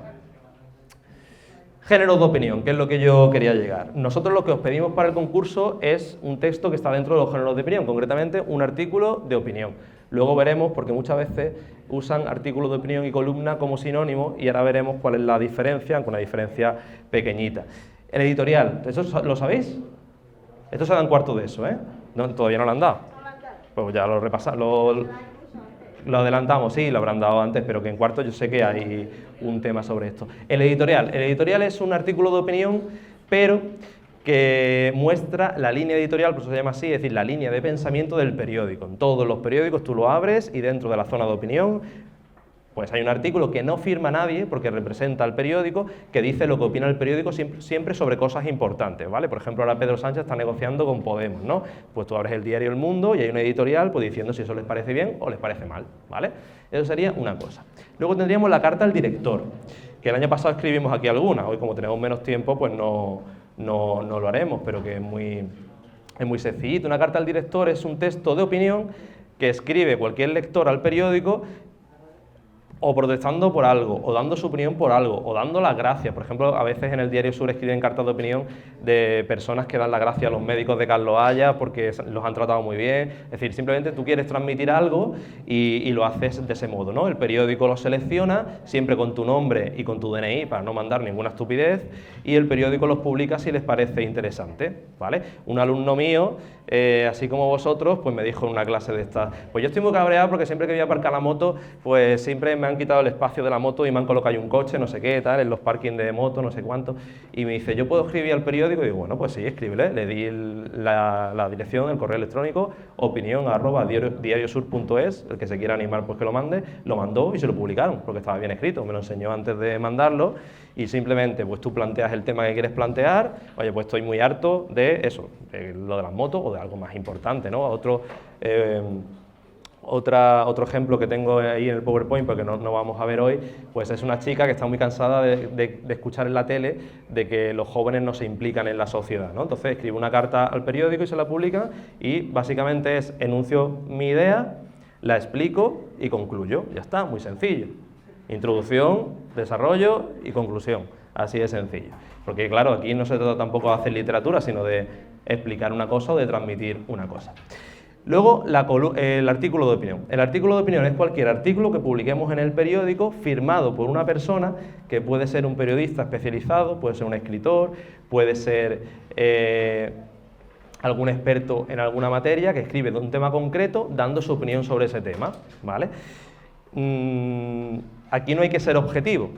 Géneros de opinión, que es lo que yo quería llegar. Nosotros lo que os pedimos para el concurso es un texto que está dentro de los géneros de opinión, concretamente un artículo de opinión. Luego veremos, porque muchas veces usan artículos de opinión y columna como sinónimo, y ahora veremos cuál es la diferencia, aunque una diferencia pequeñita. El editorial, ¿eso lo sabéis? Esto se da en cuarto de eso, ¿eh? No, todavía no lo han dado. Pues ya lo repasamos. Lo adelantamos, sí, lo habrán dado antes, pero que en cuarto yo sé que hay un tema sobre esto. El editorial es un artículo de opinión, pero que muestra la línea editorial, por eso se llama así, es decir, la línea de pensamiento del periódico. En todos los periódicos tú lo abres y dentro de la zona de opinión pues hay un artículo que no firma nadie porque representa al periódico, que dice lo que opina el periódico siempre sobre cosas importantes, ¿vale? Por ejemplo, ahora Pedro Sánchez está negociando con Podemos, ¿no? Pues tú abres el diario El Mundo y hay una editorial pues diciendo si eso les parece bien o les parece mal, ¿vale? Eso sería una cosa. Luego tendríamos la carta al director, que el año pasado escribimos aquí alguna, hoy como tenemos menos tiempo pues no lo haremos, pero que es muy sencillito. Una carta al director es un texto de opinión que escribe cualquier lector al periódico o protestando por algo, o dando su opinión por algo, o dando las gracias. Por ejemplo, a veces en el Diario Sur escriben cartas de opinión de personas que dan las gracias a los médicos de Carlos Haya porque los han tratado muy bien. Es decir, simplemente tú quieres transmitir algo y lo haces de ese modo, ¿no? El periódico lo selecciona, siempre con tu nombre y con tu DNI para no mandar ninguna estupidez, y el periódico los publica si les parece interesante, ¿vale? Un alumno mío, así como vosotros, pues me dijo en una clase de estas, pues yo estoy muy cabreado porque siempre que voy a aparcar la moto, pues siempre me han quitado el espacio de la moto y me han colocado ahí un coche, no sé qué, tal, en los parkings de moto, no sé cuánto, y me dice, ¿yo puedo escribir al periódico? Y digo, bueno, pues sí, escríbele. Le di la dirección, el correo electrónico, opinion@diariosur.es, el que se quiera animar pues que lo mande, lo mandó y se lo publicaron, porque estaba bien escrito, me lo enseñó antes de mandarlo, y simplemente pues tú planteas el tema que quieres plantear, oye, pues estoy muy harto de eso, de lo de las motos o de algo más importante, ¿no? Otro ejemplo que tengo ahí en el PowerPoint, porque no vamos a ver hoy, pues es una chica que está muy cansada de escuchar en la tele de que los jóvenes no se implican en la sociedad, ¿no? Entonces escribe una carta al periódico y se la publica, y básicamente es enuncio mi idea, la explico y concluyo. Ya está, muy sencillo. Introducción, desarrollo y conclusión. Así de sencillo. Porque claro, aquí no se trata tampoco de hacer literatura, sino de explicar una cosa o de transmitir una cosa. Luego, el artículo de opinión. El artículo de opinión es cualquier artículo que publiquemos en el periódico firmado por una persona que puede ser un periodista especializado, puede ser un escritor, puede ser algún experto en alguna materia que escribe de un tema concreto dando su opinión sobre ese tema, ¿vale? Aquí no hay que ser objetivo.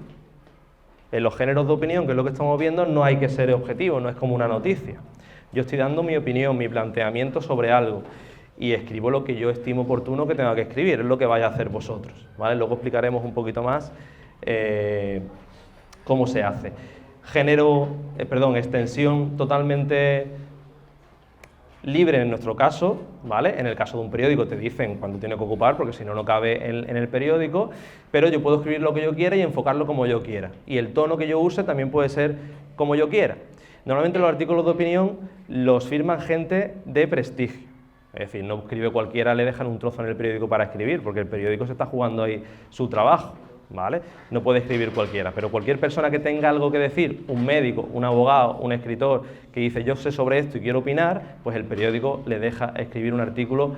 En los géneros de opinión, que es lo que estamos viendo, no hay que ser objetivo, no es como una noticia. Yo estoy dando mi opinión, mi planteamiento sobre algo, y escribo lo que yo estimo oportuno que tenga que escribir, es lo que vais a hacer vosotros, ¿vale? Luego explicaremos un poquito más cómo se hace. Extensión totalmente libre en nuestro caso, ¿vale? En el caso de un periódico te dicen cuándo tiene que ocupar, porque si no, no cabe en el periódico, pero yo puedo escribir lo que yo quiera y enfocarlo como yo quiera. Y el tono que yo use también puede ser como yo quiera. Normalmente los artículos de opinión los firman gente de prestigio. Es decir, no escribe cualquiera, le dejan un trozo en el periódico para escribir, porque el periódico se está jugando ahí su trabajo, ¿vale? No puede escribir cualquiera, pero cualquier persona que tenga algo que decir, un médico, un abogado, un escritor, que dice yo sé sobre esto y quiero opinar, pues el periódico le deja escribir un artículo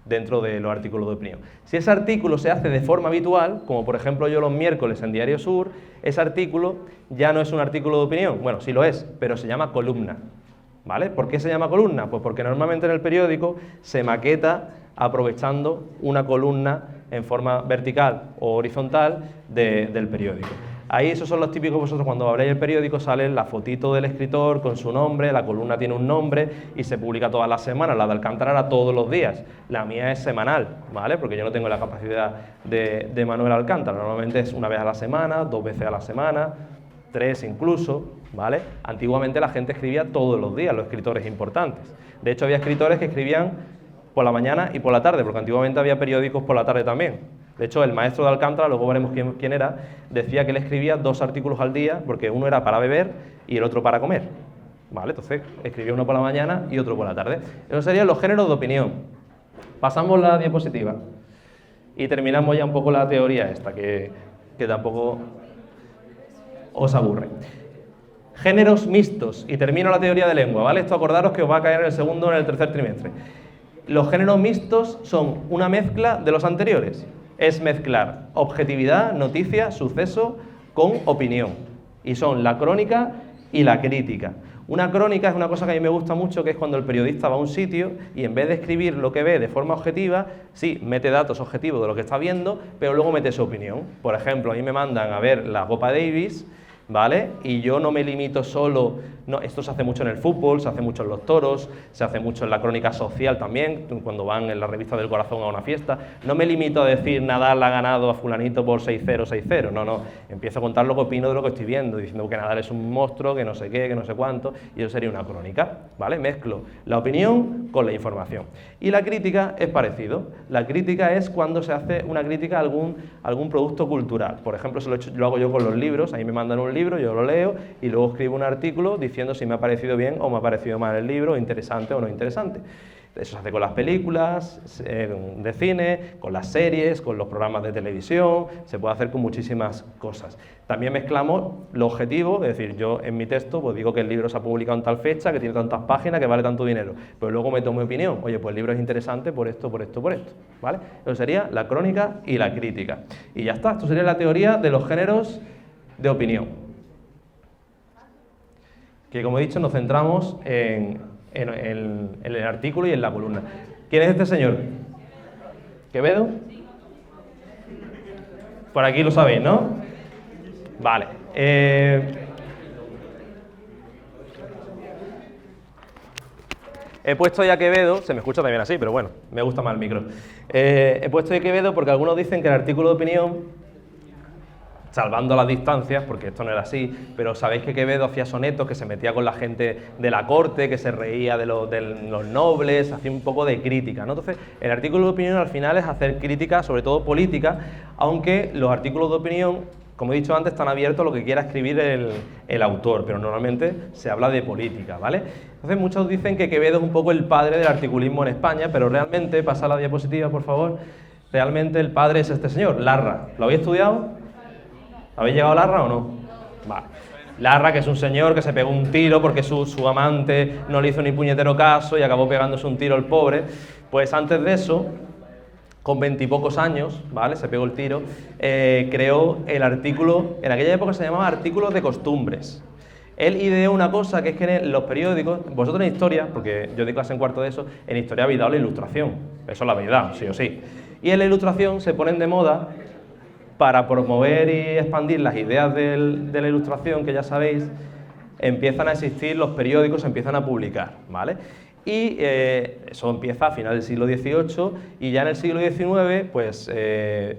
dentro de los artículos de opinión. Si ese artículo se hace de forma habitual, como por ejemplo yo los miércoles en Diario Sur, ese artículo ya no es un artículo de opinión, bueno, sí lo es, pero se llama columna, ¿vale? ¿Por qué se llama columna? Pues porque normalmente en el periódico se maqueta aprovechando una columna en forma vertical o horizontal del periódico. Ahí esos son los típicos, vosotros cuando abréis el periódico sale la fotito del escritor con su nombre, la columna tiene un nombre y se publica todas las semanas, la de Alcántara era todos los días, la mía es semanal, ¿vale? Porque yo no tengo la capacidad de Manuel Alcántara, normalmente es una vez a la semana, 2 veces a la semana, 3 incluso, ¿vale? Antiguamente la gente escribía todos los días, los escritores importantes. De hecho había escritores que escribían por la mañana y por la tarde, porque antiguamente había periódicos por la tarde también. De hecho, el maestro de Alcántara, luego veremos quién era, decía que él escribía 2 artículos al día, porque uno era para beber y el otro para comer, ¿vale? Entonces, escribía uno por la mañana y otro por la tarde. Esos serían los géneros de opinión. Pasamos la diapositiva y terminamos ya un poco la teoría esta, que tampoco os aburre. Géneros mixtos, y termino la teoría de lengua, ¿vale? Esto acordaros que os va a caer en el segundo o en el tercer trimestre. Los géneros mixtos son una mezcla de los anteriores. Es mezclar objetividad, noticia, suceso con opinión. Y son la crónica y la crítica. Una crónica es una cosa que a mí me gusta mucho, que es cuando el periodista va a un sitio y en vez de escribir lo que ve de forma objetiva, sí, mete datos objetivos de lo que está viendo, pero luego mete su opinión. Por ejemplo, a mí me mandan a ver la Copa Davis, ¿vale? Y yo no me limito solo, no, esto se hace mucho en el fútbol, se hace mucho en los toros, se hace mucho en la crónica social también, cuando van en la revista del corazón a una fiesta. No me limito a decir Nadal ha ganado a fulanito por 6-0, 6-0, no, empiezo a contar lo que opino de lo que estoy viendo, diciendo que Nadal es un monstruo, que no sé qué, que no sé cuánto, y eso sería una crónica, ¿vale? Mezclo la opinión con la información. Y la crítica es parecido. La crítica es cuando se hace una crítica a algún producto cultural. Por ejemplo, eso lo hago yo con los libros, ahí me mandan un libro, yo lo leo y luego escribo un artículo diciendo si me ha parecido bien o me ha parecido mal el libro, interesante o no interesante. Eso se hace con las películas de cine, con las series, con los programas de televisión, se puede hacer con muchísimas cosas. También mezclamos lo objetivo, es decir, yo en mi texto pues digo que el libro se ha publicado en tal fecha, que tiene tantas páginas, que vale tanto dinero, pero luego me tomo mi opinión, oye, pues el libro es interesante por esto, por esto, por esto, ¿vale? Eso sería la crónica y la crítica. Y ya está, esto sería la teoría de los géneros de opinión. Que como he dicho, nos centramos en el artículo y en la columna. ¿Quién es este señor? ¿Quevedo? Por aquí lo sabéis, ¿no? Vale. He puesto ya Quevedo, se me escucha también así, pero bueno, me gusta más el micro. He puesto ya Quevedo porque algunos dicen que el artículo de opinión, salvando las distancias, porque esto no era así, pero sabéis que Quevedo hacía sonetos, que se metía con la gente de la corte, que se reía de los nobles, hacía un poco de crítica, ¿no? Entonces, el artículo de opinión al final es hacer crítica, sobre todo política, aunque los artículos de opinión, como he dicho antes, están abiertos a lo que quiera escribir el autor, pero normalmente se habla de política, ¿vale? Entonces, muchos dicen que Quevedo es un poco el padre del articulismo en España, pero realmente, pasa la diapositiva, por favor, realmente el padre es este señor, Larra. ¿Lo habéis estudiado? ¿Habéis llegado a Larra o no? Vale. Larra, que es un señor que se pegó un tiro porque su amante no le hizo ni puñetero caso y acabó pegándose un tiro el pobre. Pues antes de eso, con 20 y pocos años, ¿vale? Se pegó el tiro, creó el artículo, en aquella época se llamaba Artículos de Costumbres. Él ideó una cosa que es que en los periódicos, vosotros en historia, porque yo di clase en cuarto de eso, en historia habéis dado la ilustración, eso lo habéis dado, sí o sí. Y en la ilustración se ponen de moda, para promover y expandir las ideas de la ilustración, que ya sabéis, empiezan a existir los periódicos, se empiezan a publicar, ¿vale? Y eso empieza a finales del siglo XVIII y ya en el siglo XIX, pues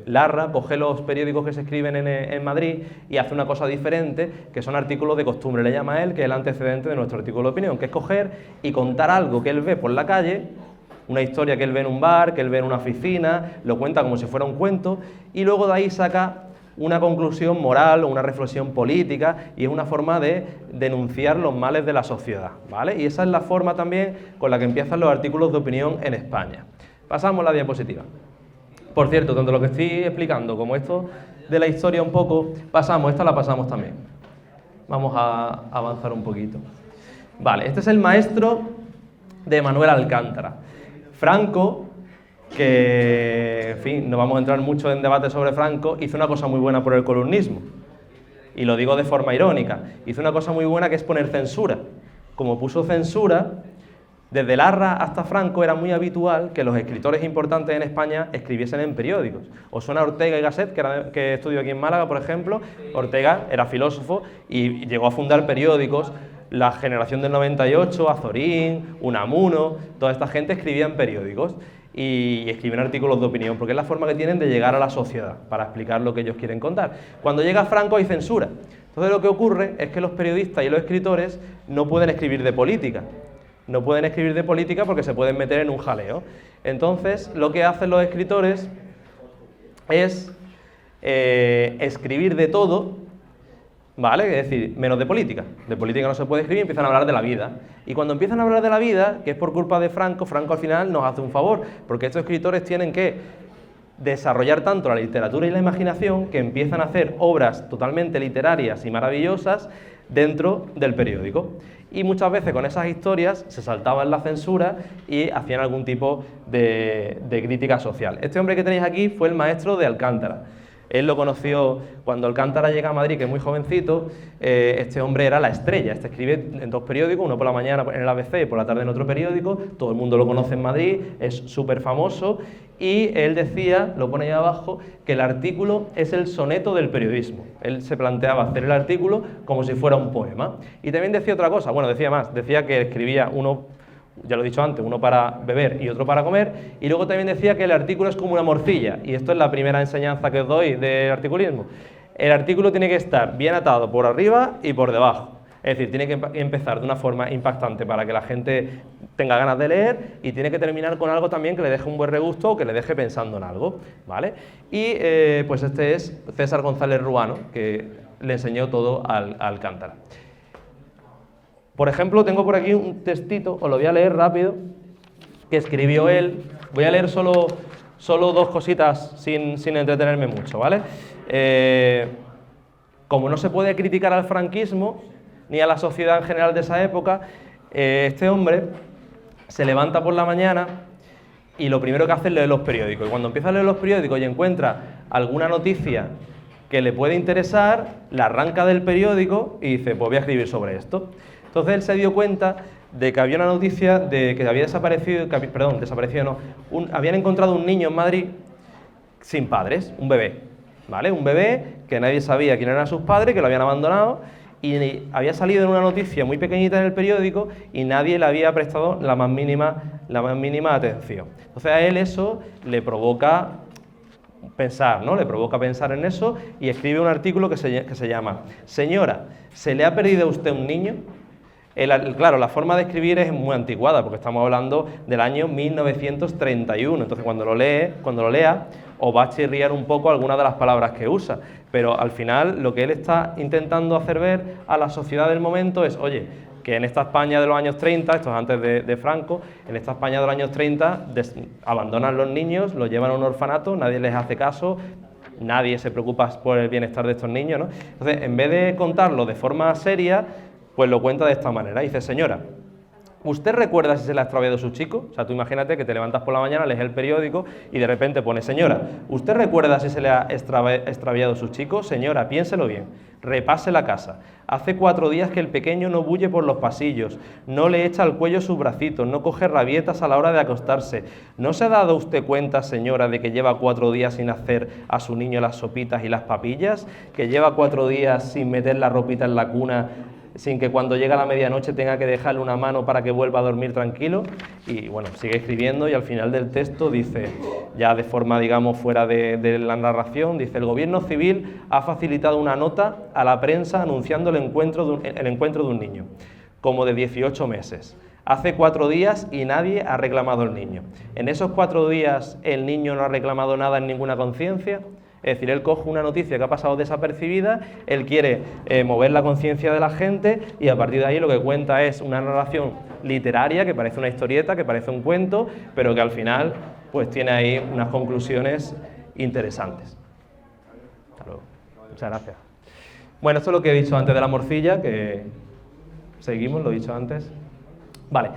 Larra coge los periódicos que se escriben en Madrid y hace una cosa diferente, que son artículos de costumbre, le llama él, que es el antecedente de nuestro artículo de opinión, que es coger y contar algo que él ve por la calle, una historia que él ve en un bar, que él ve en una oficina, lo cuenta como si fuera un cuento y luego de ahí saca una conclusión moral o una reflexión política y es una forma de denunciar los males de la sociedad, ¿vale? Y esa es la forma también con la que empiezan los artículos de opinión en España. Pasamos a la diapositiva. Por cierto, tanto lo que estoy explicando como esto de la historia un poco, esta la pasamos también. Vamos a avanzar un poquito. Vale, este es el maestro de Manuel Alcántara. Franco, que, en fin, no vamos a entrar mucho en debate sobre Franco, hizo una cosa muy buena por el columnismo. Y lo digo de forma irónica. Hizo una cosa muy buena que es poner censura. Como puso censura, desde Larra hasta Franco era muy habitual que los escritores importantes en España escribiesen en periódicos. Os suena Ortega y Gasset, que estudió aquí en Málaga, por ejemplo. Ortega era filósofo y llegó a fundar periódicos. La generación del 98, Azorín, Unamuno, toda esta gente escribía en periódicos y escriben artículos de opinión, porque es la forma que tienen de llegar a la sociedad, para explicar lo que ellos quieren contar. Cuando llega Franco hay censura. Entonces lo que ocurre es que los periodistas y los escritores no pueden escribir de política. No pueden escribir de política porque se pueden meter en un jaleo. Entonces lo que hacen los escritores es escribir de todo, ¿vale? Es decir, menos de política. De política no se puede escribir, empiezan a hablar de la vida. Y cuando empiezan a hablar de la vida, que es por culpa de Franco, Franco al final nos hace un favor, porque estos escritores tienen que desarrollar tanto la literatura y la imaginación que empiezan a hacer obras totalmente literarias y maravillosas dentro del periódico. Y muchas veces con esas historias se saltaban la censura y hacían algún tipo de crítica social. Este hombre que tenéis aquí fue el maestro de Alcántara. Él lo conoció cuando Alcántara llega a Madrid, que es muy jovencito. Este hombre era la estrella. Este escribe en dos periódicos, uno por la mañana en el ABC y por la tarde en otro periódico. Todo el mundo lo conoce en Madrid, es súper famoso. Y él decía, lo pone ahí abajo, que el artículo es el soneto del periodismo. Él se planteaba hacer el artículo como si fuera un poema. Y también decía otra cosa, bueno, decía más, decía que escribía uno, ya lo he dicho antes, uno para beber y otro para comer, y luego también decía que el artículo es como una morcilla, y esto es la primera enseñanza que os doy del articulismo. El artículo tiene que estar bien atado por arriba y por debajo, es decir, tiene que empezar de una forma impactante para que la gente tenga ganas de leer y tiene que terminar con algo también que le deje un buen regusto o que le deje pensando en algo, ¿vale? Y pues este es César González Ruano, que le enseñó todo a Alcántara. Por ejemplo, tengo por aquí un textito, os lo voy a leer rápido, que escribió él. Voy a leer solo 2 cositas sin entretenerme mucho, ¿vale? Como no se puede criticar al franquismo ni a la sociedad en general de esa época, este hombre se levanta por la mañana y lo primero que hace es leer los periódicos. Y cuando empieza a leer los periódicos y encuentra alguna noticia que le puede interesar, la arranca del periódico y dice, pues voy a escribir sobre esto. Entonces él se dio cuenta de que había una noticia de que había habían encontrado un niño en Madrid sin padres, un bebé, ¿vale? Un bebé que nadie sabía quién eran sus padres, que lo habían abandonado, y había salido en una noticia muy pequeñita en el periódico y nadie le había prestado la más mínima atención. Entonces a él eso le provoca pensar, ¿no? Le provoca pensar en eso y escribe un artículo que se llama «Señora, ¿se le ha perdido a usted un niño?». Claro, la forma de escribir es muy anticuada, porque estamos hablando del año 1931, entonces cuando lo lea, os va a chirriar un poco algunas de las palabras que usa, pero al final lo que él está intentando hacer ver a la sociedad del momento es, oye, que en esta España de los años 30, esto es antes de Franco, en esta España de los años 30 abandonan los niños, los llevan a un orfanato, nadie les hace caso, nadie se preocupa por el bienestar de estos niños, ¿no? Entonces, en vez de contarlo de forma seria, pues lo cuenta de esta manera. Dice, señora, ¿usted recuerda si se le ha extraviado su chico? O sea, tú imagínate que te levantas por la mañana, lees el periódico y de repente pone, señora, ¿usted recuerda si se le ha extraviado su chico? Señora, piénselo bien, repase la casa. Hace 4 días que el pequeño no bulle por los pasillos, no le echa al cuello sus bracitos, no coge rabietas a la hora de acostarse. ¿No se ha dado usted cuenta, señora, de que lleva 4 días sin hacer a su niño las sopitas y las papillas? ¿Que lleva 4 días sin meter la ropita en la cuna, sin que cuando llega la medianoche tenga que dejarle una mano para que vuelva a dormir tranquilo? Y bueno, sigue escribiendo y al final del texto dice, ya de forma, digamos, fuera de la narración, dice, el gobierno civil ha facilitado una nota a la prensa anunciando el encuentro de un niño, como de 18 meses. Hace 4 días y nadie ha reclamado el niño. En esos 4 días el niño no ha reclamado nada en ninguna conciencia. Es decir, él coge una noticia que ha pasado desapercibida, él quiere mover la conciencia de la gente y a partir de ahí lo que cuenta es una narración literaria que parece una historieta, que parece un cuento, pero que al final pues tiene ahí unas conclusiones interesantes. Hasta luego. Muchas gracias. Bueno, esto es lo que he dicho antes de la morcilla, que seguimos, lo he dicho antes. Vale,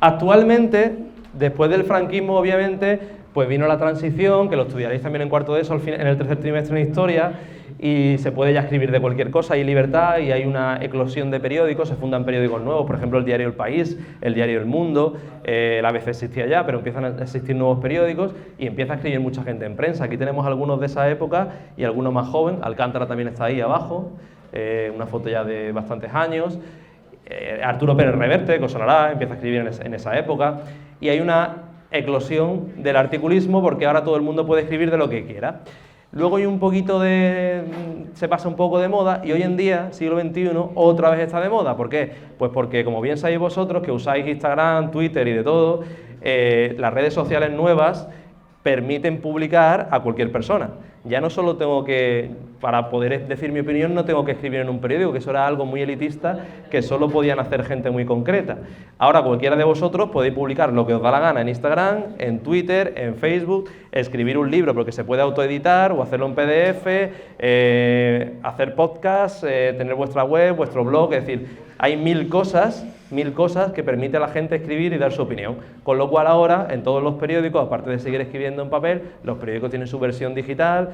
actualmente, después del franquismo obviamente, pues vino la transición, que lo estudiaréis también en cuarto de eso, en el tercer trimestre en Historia, y se puede ya escribir de cualquier cosa, hay libertad y hay una eclosión de periódicos, se fundan periódicos nuevos, por ejemplo el diario El País, el diario El Mundo, la ABC existía ya, pero empiezan a existir nuevos periódicos y empieza a escribir mucha gente en prensa. Aquí tenemos algunos de esa época y algunos más joven, Alcántara también está ahí abajo, una foto ya de bastantes años, Arturo Pérez Reverte, que os sonará, empieza a escribir en esa época, y hay una eclosión del articulismo porque ahora todo el mundo puede escribir de lo que quiera. Luego se pasa un poco de moda y hoy en día, siglo XXI, otra vez está de moda. ¿Por qué? Pues porque, como bien sabéis vosotros, que usáis Instagram, Twitter y de todo, las redes sociales nuevas permiten publicar a cualquier persona. Ya no solo tengo que, para poder decir mi opinión, no tengo que escribir en un periódico, que eso era algo muy elitista, que solo podían hacer gente muy concreta. Ahora cualquiera de vosotros podéis publicar lo que os da la gana en Instagram, en Twitter, en Facebook, escribir un libro porque se puede autoeditar o hacerlo en PDF, hacer podcast, tener vuestra web, vuestro blog, es decir, hay mil cosas que permite a la gente escribir y dar su opinión. Con lo cual ahora, en todos los periódicos, aparte de seguir escribiendo en papel, los periódicos tienen su versión digital,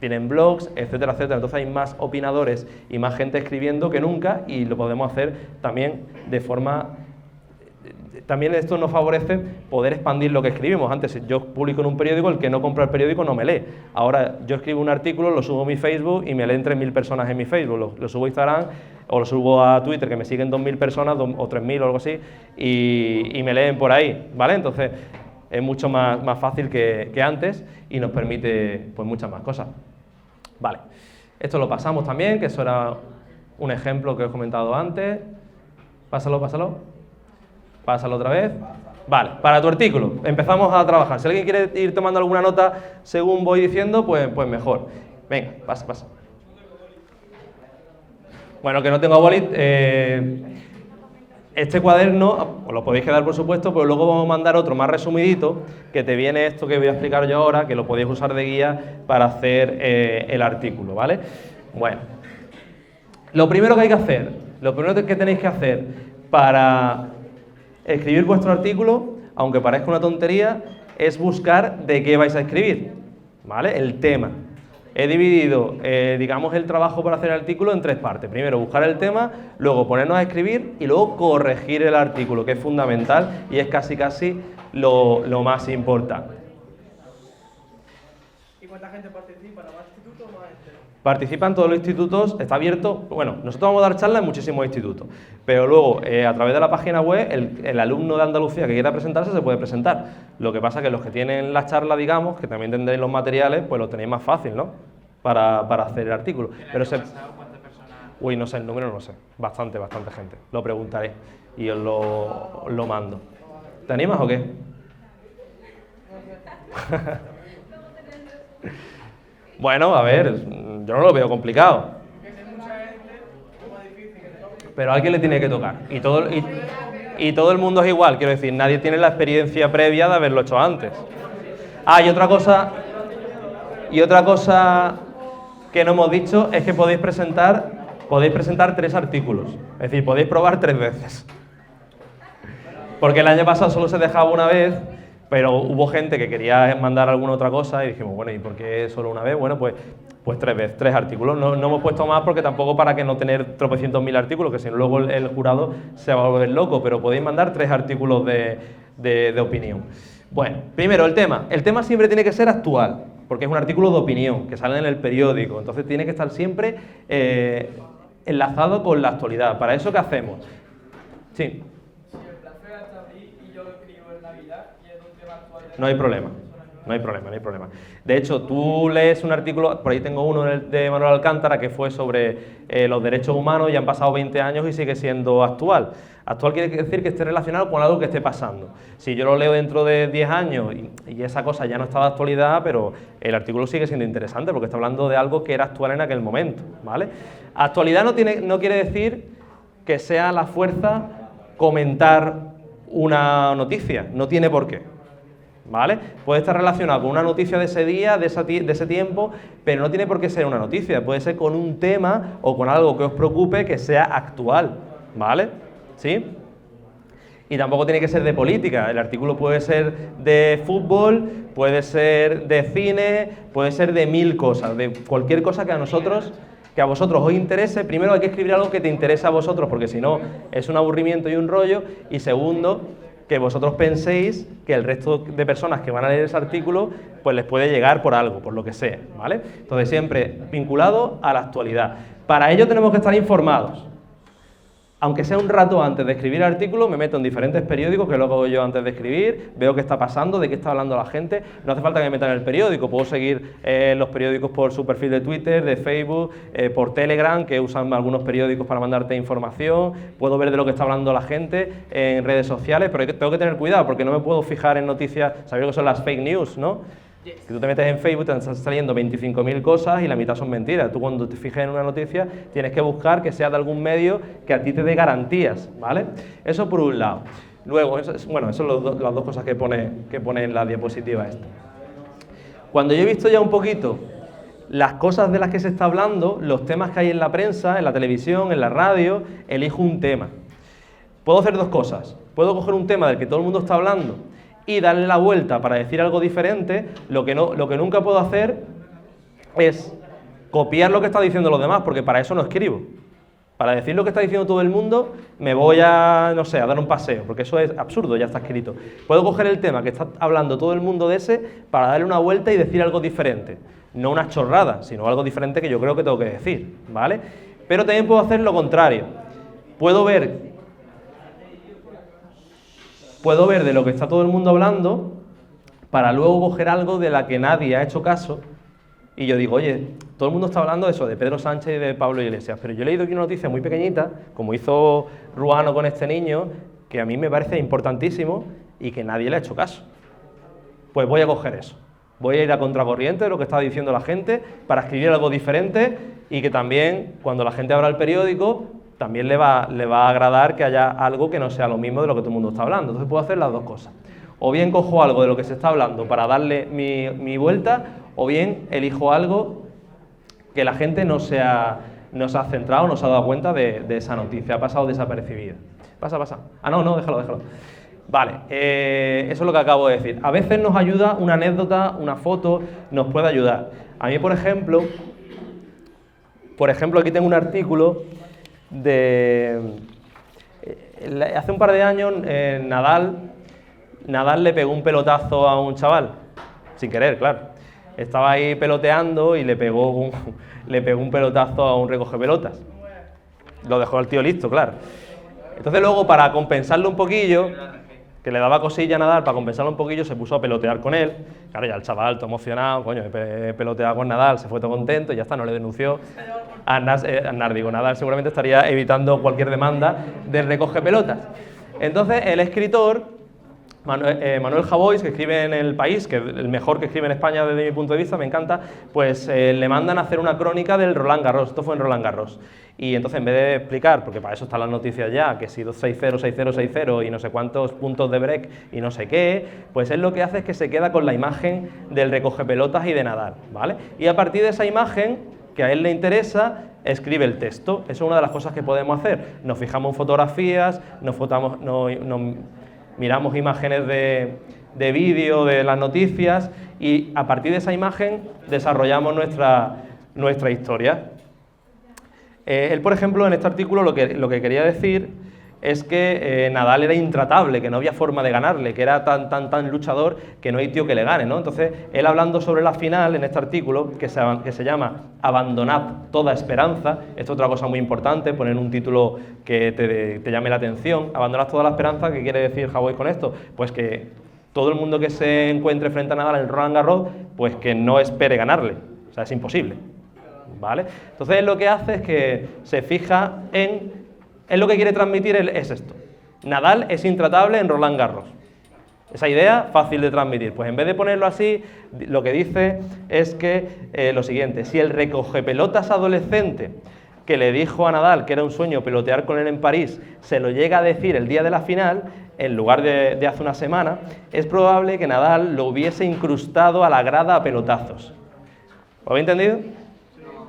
tienen blogs, etcétera, etcétera. Entonces hay más opinadores y más gente escribiendo que nunca y lo podemos hacer también de forma... También esto nos favorece poder expandir lo que escribimos. Antes, si yo publico en un periódico, el que no compra el periódico no me lee. Ahora yo escribo un artículo, lo subo a mi Facebook y me leen 3.000 personas en mi Facebook. Lo subo a Instagram o lo subo a Twitter, que me siguen 2.000 personas o 3.000 o algo así, y me leen por ahí, ¿vale? Entonces es mucho más fácil que antes y nos permite pues muchas más cosas. Vale, esto lo pasamos también, que eso era un ejemplo que os he comentado antes. Pásalo. Pásalo otra vez. Vale, para tu artículo, empezamos a trabajar. Si alguien quiere ir tomando alguna nota según voy diciendo, pues mejor. Venga, pasa. Bueno, que no tengo boli. Este cuaderno os lo podéis quedar, por supuesto, pero luego vamos a mandar otro más resumidito, que te viene esto que voy a explicar yo ahora, que lo podéis usar de guía para hacer el artículo, ¿vale? Bueno, lo primero que hay que hacer, lo primero que tenéis que hacer para escribir vuestro artículo, aunque parezca una tontería, es buscar de qué vais a escribir, ¿vale? El tema. He dividido, digamos, el trabajo para hacer el artículo en 3 partes. Primero, buscar el tema, luego ponernos a escribir y luego corregir el artículo, que es fundamental y es casi lo más importante. ¿Y cuánta gente participa? ¿Más institutos o más gente? Participan todos los institutos, está abierto. Bueno, nosotros vamos a dar charlas en muchísimos institutos, pero luego, a través de la página web, el alumno de Andalucía que quiera presentarse se puede presentar. Lo que pasa es que los que tienen la charla, digamos, que también tendréis los materiales, pues lo tenéis más fácil, ¿no? Para hacer el artículo. Pero ¿cuántas personas? Uy, no sé, el número no lo sé. Bastante gente. Lo preguntaré y os lo mando. ¿Te animas o qué? Bueno, a ver, yo no lo veo complicado. Pero a alguien le tiene que tocar. Y todo el mundo es igual, quiero decir, nadie tiene la experiencia previa de haberlo hecho antes. Ah, y otra cosa que no hemos dicho es que podéis presentar 3 artículos. Es decir, podéis probar 3 veces. Porque el año pasado solo se dejaba una vez, pero hubo gente que quería mandar alguna otra cosa y dijimos, bueno, ¿y por qué solo una vez? Bueno, pues 3 veces, 3 artículos. No hemos puesto más porque tampoco para que no tener tropecientos mil artículos, que si no luego el jurado se va a volver loco, pero podéis mandar 3 artículos de opinión. Bueno, primero el tema. El tema siempre tiene que ser actual, porque es un artículo de opinión que sale en el periódico, entonces tiene que estar siempre enlazado con la actualidad. ¿Para eso qué hacemos? Sí. No hay problema. De hecho, tú lees un artículo, por ahí tengo uno de Manuel Alcántara que fue sobre los derechos humanos y han pasado 20 años y sigue siendo actual. Actual quiere decir que esté relacionado con algo que esté pasando. Si yo lo leo dentro de 10 años y esa cosa ya no está de actualidad, pero el artículo sigue siendo interesante porque está hablando de algo que era actual en aquel momento, ¿vale? Actualidad no quiere decir que sea la fuerza comentar una noticia, no tiene por qué, ¿vale? Puede estar relacionado con una noticia de ese día, de ese tiempo, pero no tiene por qué ser una noticia, puede ser con un tema o con algo que os preocupe que sea actual, ¿vale? ¿Sí? Y tampoco tiene que ser de política, el artículo puede ser de fútbol, puede ser de cine, puede ser de 1000 cosas, de cualquier cosa que a vosotros os interese. Primero hay que escribir algo que te interese a vosotros, porque si no es un aburrimiento y un rollo, y segundo, que vosotros penséis que el resto de personas que van a leer ese artículo pues les puede llegar por algo, por lo que sea, ¿vale? Entonces siempre vinculado a la actualidad. Para ello tenemos que estar informados. Aunque sea un rato antes de escribir el artículo, me meto en diferentes periódicos, que lo hago yo antes de escribir, veo qué está pasando, de qué está hablando la gente. No hace falta que me meta en el periódico, puedo seguir los periódicos por su perfil de Twitter, de Facebook, por Telegram, que usan algunos periódicos para mandarte información, puedo ver de lo que está hablando la gente en redes sociales, pero tengo que tener cuidado porque no me puedo fijar en noticias, sabéis lo que son las fake news, ¿no? Que tú te metes en Facebook, te están saliendo 25.000 cosas y la mitad son mentiras. Tú cuando te fijes en una noticia tienes que buscar que sea de algún medio que a ti te dé garantías, ¿vale? Eso por un lado. Luego, esas son las 2 cosas que pone en la diapositiva esta. Cuando yo he visto ya un poquito las cosas de las que se está hablando, los temas que hay en la prensa, en la televisión, en la radio, elijo un tema. Puedo hacer 2 cosas. Puedo coger un tema del que todo el mundo está hablando y darle la vuelta para decir algo diferente. Lo que nunca puedo hacer es copiar lo que está diciendo los demás, porque para eso no escribo. Para decir lo que está diciendo todo el mundo, me voy a, no sé, a dar un paseo, porque eso es absurdo, ya está escrito. Puedo coger el tema que está hablando todo el mundo de ese para darle una vuelta y decir algo diferente. No una chorrada, sino algo diferente que yo creo que tengo que decir, ¿vale? Pero también puedo hacer lo contrario. Puedo ver de lo que está todo el mundo hablando para luego coger algo de la que nadie ha hecho caso y yo digo, oye, todo el mundo está hablando de eso, de Pedro Sánchez y de Pablo Iglesias, pero yo he leído aquí una noticia muy pequeñita, como hizo Ruano con este niño, que a mí me parece importantísimo y que nadie le ha hecho caso. Pues voy a coger eso. Voy a ir a contracorriente de lo que está diciendo la gente para escribir algo diferente y que también, cuando la gente abra el periódico, también le va a agradar que haya algo que no sea lo mismo de lo que todo el mundo está hablando. Entonces puedo hacer las dos cosas. O bien cojo algo de lo que se está hablando para darle mi vuelta, o bien elijo algo que la gente no se ha centrado, no se ha dado cuenta de esa noticia, ha pasado desapercibida. Pasa. Ah, no, déjalo. Vale, eso es lo que acabo de decir. A veces nos ayuda una anécdota, una foto, nos puede ayudar. A mí, por ejemplo, aquí tengo un artículo de... Hace un par de años Nadal le pegó un pelotazo a un chaval, sin querer, claro. Estaba ahí peloteando y le pegó un pelotazo a un recogepelotas. Lo dejó al tío listo, claro. Entonces luego, para compensarlo un poquillo, que le daba cosilla a Nadal, para compensarlo un poquillo, se puso a pelotear con él. Claro, ya el chaval, todo emocionado, coño, he peloteado con Nadal, se fue todo contento y ya está, no le denunció. Nadal seguramente estaría evitando cualquier demanda de recogepelotas. Entonces, el escritor... Manuel Javois, que escribe en El País, que es el mejor que escribe en España desde mi punto de vista, me encanta, pues le mandan a hacer una crónica del Roland Garros. Esto fue en Roland Garros. Y entonces, en vez de explicar, porque para eso están las noticias ya, que ha sido 6-0, 6-0, 6-0 y no sé cuántos puntos de break y no sé qué, pues él lo que hace es que se queda con la imagen del recogepelotas y de Nadal, ¿vale? Y a partir de esa imagen, que a él le interesa, escribe el texto. Eso es una de las cosas que podemos hacer. Nos fijamos en fotografías, miramos imágenes de vídeo, de las noticias, y a partir de esa imagen desarrollamos nuestra historia. Él, por ejemplo, en este artículo lo que quería decir es que Nadal era intratable, que no había forma de ganarle, que era tan luchador que no hay tío que le gane, ¿no? Entonces, él hablando sobre la final en este artículo, que se llama Abandonad toda esperanza, esto es otra cosa muy importante, poner un título que te llame la atención. Abandonad toda la esperanza, ¿qué quiere decir Javois con esto? Pues que todo el mundo que se encuentre frente a Nadal en el Roland Garros, pues que no espere ganarle, o sea, es imposible, ¿vale? Entonces, él lo que hace es que se fija en... Él lo que quiere transmitir es esto. Nadal es intratable en Roland Garros. Esa idea fácil de transmitir. Pues en vez de ponerlo así, lo que dice es que lo siguiente: si el recogepelotas adolescente que le dijo a Nadal que era un sueño pelotear con él en París se lo llega a decir el día de la final, en lugar de hace una semana, es probable que Nadal lo hubiese incrustado a la grada a pelotazos. ¿Lo habéis entendido?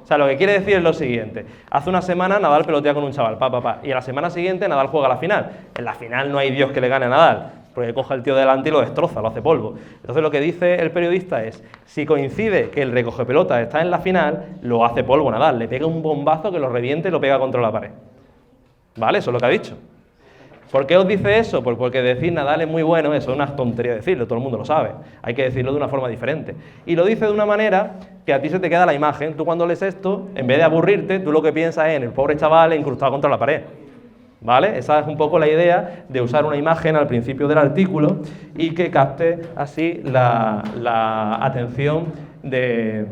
O sea, lo que quiere decir es lo siguiente: hace una semana Nadal pelotea con un chaval, y a la semana siguiente Nadal juega la final. En la final no hay Dios que le gane a Nadal, porque coge al tío delante y lo destroza, lo hace polvo. Entonces lo que dice el periodista es, si coincide que el recogepelotas está en la final, lo hace polvo Nadal, le pega un bombazo que lo reviente y lo pega contra la pared. ¿Vale? Eso es lo que ha dicho. ¿Por qué os dice eso? Pues porque decir Nadal es muy bueno, eso es una tontería decirlo, todo el mundo lo sabe. Hay que decirlo de una forma diferente. Y lo dice de una manera que a ti se te queda la imagen. Tú cuando lees esto, en vez de aburrirte, tú lo que piensas es en el pobre chaval incrustado contra la pared. ¿Vale? Esa es un poco la idea de usar una imagen al principio del artículo y que capte así la atención del